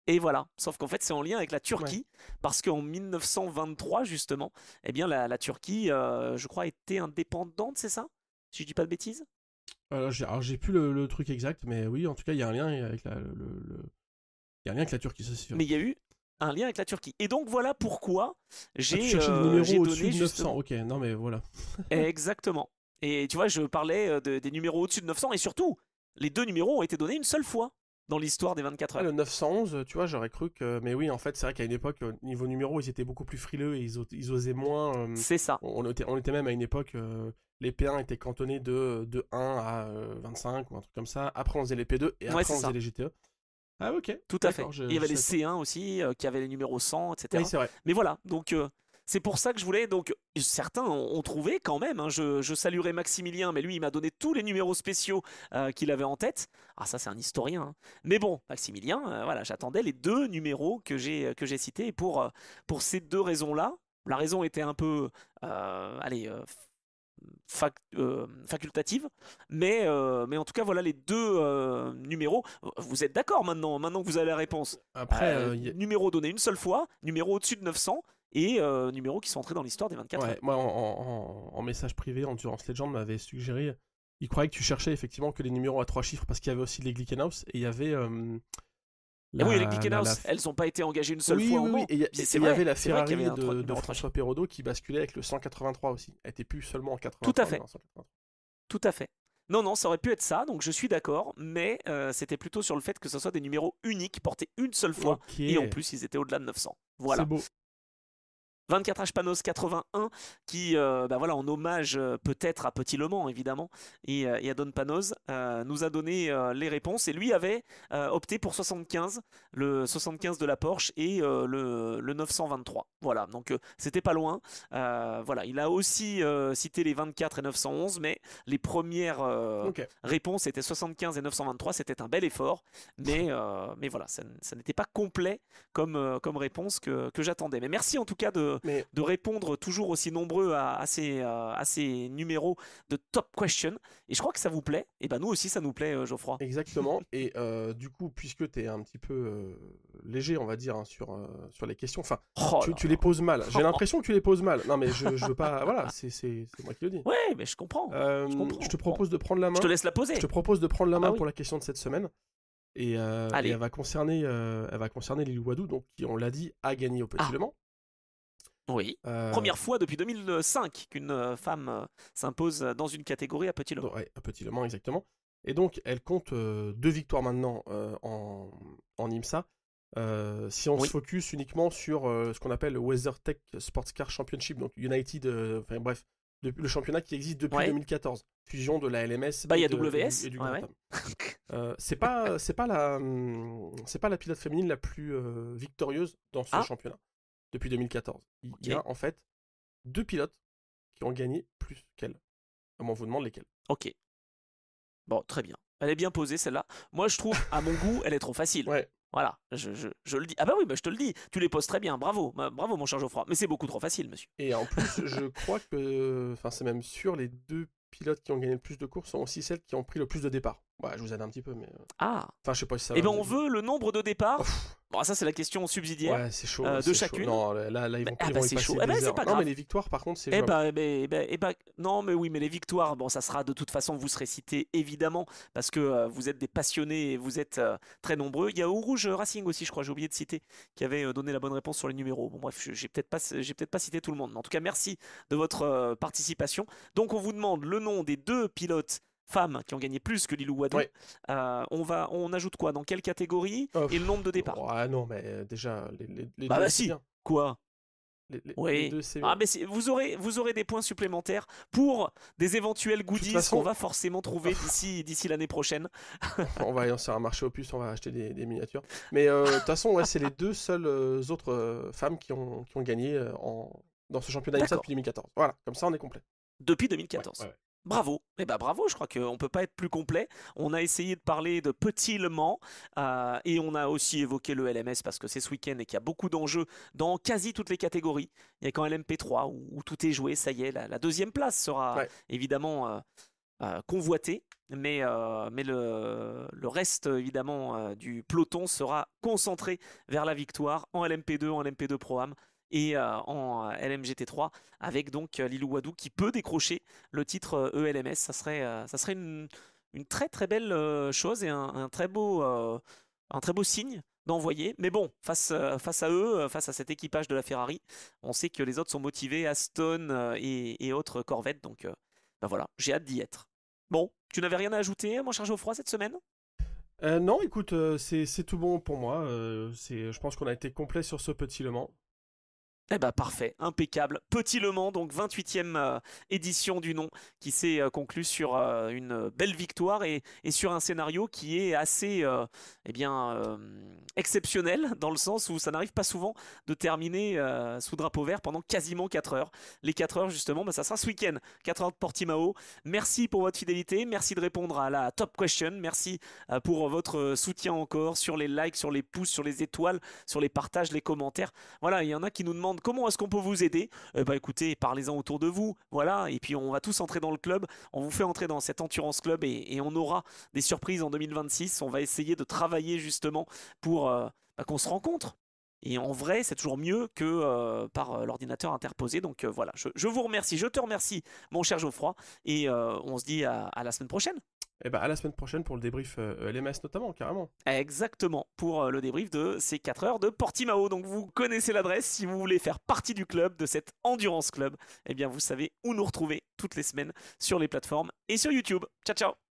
Et voilà, sauf qu'en fait c'est en lien avec la Turquie, parce qu'en 1923 justement, la Turquie, je crois, était indépendante, c'est ça ? Si je dis pas de bêtises ? Alors j'ai plus le truc exact, mais oui, en tout cas, il y a un lien avec il y a un lien avec la Turquie, ça c'est sûr. Mais il y a eu un lien avec la Turquie. Et donc voilà pourquoi j'ai donné au-dessus de 900. Ok, non mais voilà. Exactement. Et tu vois, je parlais des numéros au-dessus de 900, et surtout, les 2 numéros ont été donnés une seule fois dans l'histoire des 24 heures. Le 911, tu vois, j'aurais cru que... Mais oui, en fait, c'est vrai qu'à une époque, niveau numéro, ils étaient beaucoup plus frileux et ils osaient moins... C'est ça. On était même à une époque, les P1 étaient cantonnés de 1 à 25 ou un truc comme ça. Après, on faisait les P2 et après, on faisait les GTE. Ah ok. Tout à fait. Il y avait les C1 aussi, qui avaient les numéros 100, etc. Oui, c'est vrai. Mais voilà, donc c'est pour ça que je voulais, donc certains ont trouvé quand même, hein, je saluerai Maximilien, mais lui il m'a donné tous les numéros spéciaux qu'il avait en tête. Ah ça c'est un historien, hein. Mais bon, Maximilien, voilà, j'attendais les 2 numéros que j'ai cités, et pour ces 2 raisons-là, la raison était un peu, allez, facultative, mais en tout cas voilà les 2 numéros. Vous êtes d'accord maintenant que vous avez la réponse. Après, numéro donné une seule fois, numéro au-dessus de 900 et numéros qui sont entrés dans l'histoire des 24 heures. Moi en message privé, Endurance Legend m'avait suggéré, il croyait que tu cherchais effectivement que les numéros à 3 chiffres, parce qu'il y avait aussi les Glickenhaus et il y avait oui, les Glickenhaus, elles n'ont pas été engagées une seule fois. Oui, et il y avait la Ferrari de François Perraudot qui basculait avec le 183 aussi. Elle n'était plus seulement en 83. Tout à fait. Tout à fait. Non, ça aurait pu être ça, donc je suis d'accord, mais c'était plutôt sur le fait que ce soit des numéros uniques, portés une seule fois, et en plus ils étaient au-delà de 900. Voilà. C'est beau. 24H Panos 81 qui, voilà, en hommage peut-être à Petit Le Mans évidemment et à Don Panos, nous a donné les réponses, et lui avait opté pour 75, le 75 de la Porsche et le 923. Voilà, donc c'était pas loin. Voilà, il a aussi cité les 24 et 911, mais les premières réponses étaient 75 et 923. C'était un bel effort, mais voilà, ça n'était pas complet comme réponse que j'attendais. Mais merci en tout cas de répondre toujours aussi nombreux à ces numéros de Top Question. Et je crois que ça vous plaît. Et ben nous aussi, ça nous plaît, Geoffroy. Exactement. Et du coup, puisque tu es un petit peu léger, on va dire, hein, sur les questions, enfin, tu les poses mal. J'ai l'impression que tu les poses mal. Non, mais je veux pas. Voilà, c'est moi qui le dis. Ouais, mais je comprends. Je te propose de prendre la main. Je te laisse la poser. Je te propose de prendre la main pour la question de cette semaine. Et Allez. elle va concerner Lilou Wadou, donc qui, on l'a dit, a gagné au Petit Le Mans. Oui, première fois depuis 2005 qu'une femme s'impose dans une catégorie à Petit Le Mans. Ouais, à Petit Le Mans, exactement. Et donc, elle compte 2 victoires maintenant en IMSA. Si on se focus uniquement sur ce qu'on appelle le WeatherTech Sports Car Championship, donc United, bref, le championnat qui existe depuis 2014, fusion de la LMS et du Grand Am. C'est pas la pilote féminine la plus victorieuse dans ce championnat depuis 2014. Il y a en fait 2 pilotes qui ont gagné plus qu'elle. On vous demande lesquels. Ok. Bon, très bien. Elle est bien posée celle-là. Moi je trouve, à mon goût, elle est trop facile. Ouais. Voilà, je le dis. Ah bah oui, je te le dis. Tu les poses très bien. Bravo, bravo mon cher Geoffroy. Mais c'est beaucoup trop facile, monsieur. Et en plus, je crois que, c'est même sûr, les 2 pilotes qui ont gagné le plus de courses sont aussi celles qui ont pris le plus de départs. Ouais, je vous aide un petit peu, mais. Enfin, je sais pas si ça. Eh ben, on veut le nombre de départs. Bon, ça c'est la question subsidiaire. Ouais, c'est chaud. De chacune. Non, là ils vont y passer chaud. des heures. C'est pas grave. Non, mais les victoires, par contre, c'est jouable. Non, mais oui, mais les victoires, bon, ça sera de toute façon, vous serez cités évidemment parce que vous êtes des passionnés et vous êtes très nombreux. Il y a Eau Rouge Racing aussi, je crois, j'ai oublié de citer, qui avait donné la bonne réponse sur les numéros. Bon, bref, j'ai peut-être pas cité tout le monde. Mais en tout cas, merci de votre participation. Donc, on vous demande le nom des 2 pilotes femmes qui ont gagné plus que Lilou Wadou. On ajoute quoi? Dans quelle catégorie? Et le nombre de départs? Ah non, mais déjà, les bah 2, si. bien. Quoi? Les 2, c'est bien. Mais vous aurez des points supplémentaires pour des éventuels goodies qu'on va forcément trouver d'ici l'année prochaine. On va lancer un marché aux puces, on va acheter des miniatures. Mais de toute façon, c'est les 2 seules autres femmes qui ont gagné dans ce championnat IMSA depuis 2014. Voilà, comme ça on est complet. Depuis 2014. Ouais. Bravo, bravo, je crois qu'on ne peut pas être plus complet. On a essayé de parler de Petit Le Mans et on a aussi évoqué le LMS parce que c'est ce week-end et qu'il y a beaucoup d'enjeux dans quasi toutes les catégories. Il n'y a qu'en LMP3 où tout est joué, ça y est, la 2e place sera évidemment convoitée, mais le reste évidemment du peloton sera concentré vers la victoire en LMP2, en LMP2 Pro-Am et en LMGT3 avec donc Lilou Wadou qui peut décrocher le titre ELMS. Ça serait une très très belle chose et un très beau signe d'envoyer. Mais bon, face à eux, face à cet équipage de la Ferrari, on sait que les autres sont motivés, Aston et autres Corvette. Donc voilà, j'ai hâte d'y être. Bon, tu n'avais rien à ajouter, mon cher Geoffroy, cette semaine? Non, écoute, c'est tout bon pour moi. Je pense qu'on a été complet sur ce Petit Le Mans. Eh ben parfait, impeccable. Petit Le Mans, donc 28e édition du nom, qui s'est conclue sur une belle victoire et sur un scénario qui est assez exceptionnel, dans le sens où ça n'arrive pas souvent de terminer sous drapeau vert pendant quasiment 4 heures. Les 4 heures justement, ça sera ce week-end, 4 heures de Portimao. Merci pour votre fidélité, merci de répondre à la top question, merci pour votre soutien encore sur les likes, sur les pouces, sur les étoiles, sur les partages, les commentaires. Voilà, il y en a qui nous demandent comment est-ce qu'on peut vous aider. Écoutez, parlez-en autour de vous, voilà, et puis on va tous entrer dans le club, on vous fait entrer dans cet Endurance Club et on aura des surprises en 2026. On va essayer de travailler justement pour qu'on se rencontre. Et en vrai, c'est toujours mieux que par l'ordinateur interposé. Donc voilà, je vous remercie, je te remercie, mon cher Geoffroy, et on se dit à la semaine prochaine. À la semaine prochaine pour le débrief LMS notamment, carrément. Exactement, pour le débrief de ces 4 heures de Portimao. Donc vous connaissez l'adresse, si vous voulez faire partie du club, de cet Endurance Club, eh bien vous savez où nous retrouver toutes les semaines sur les plateformes et sur YouTube. Ciao ciao.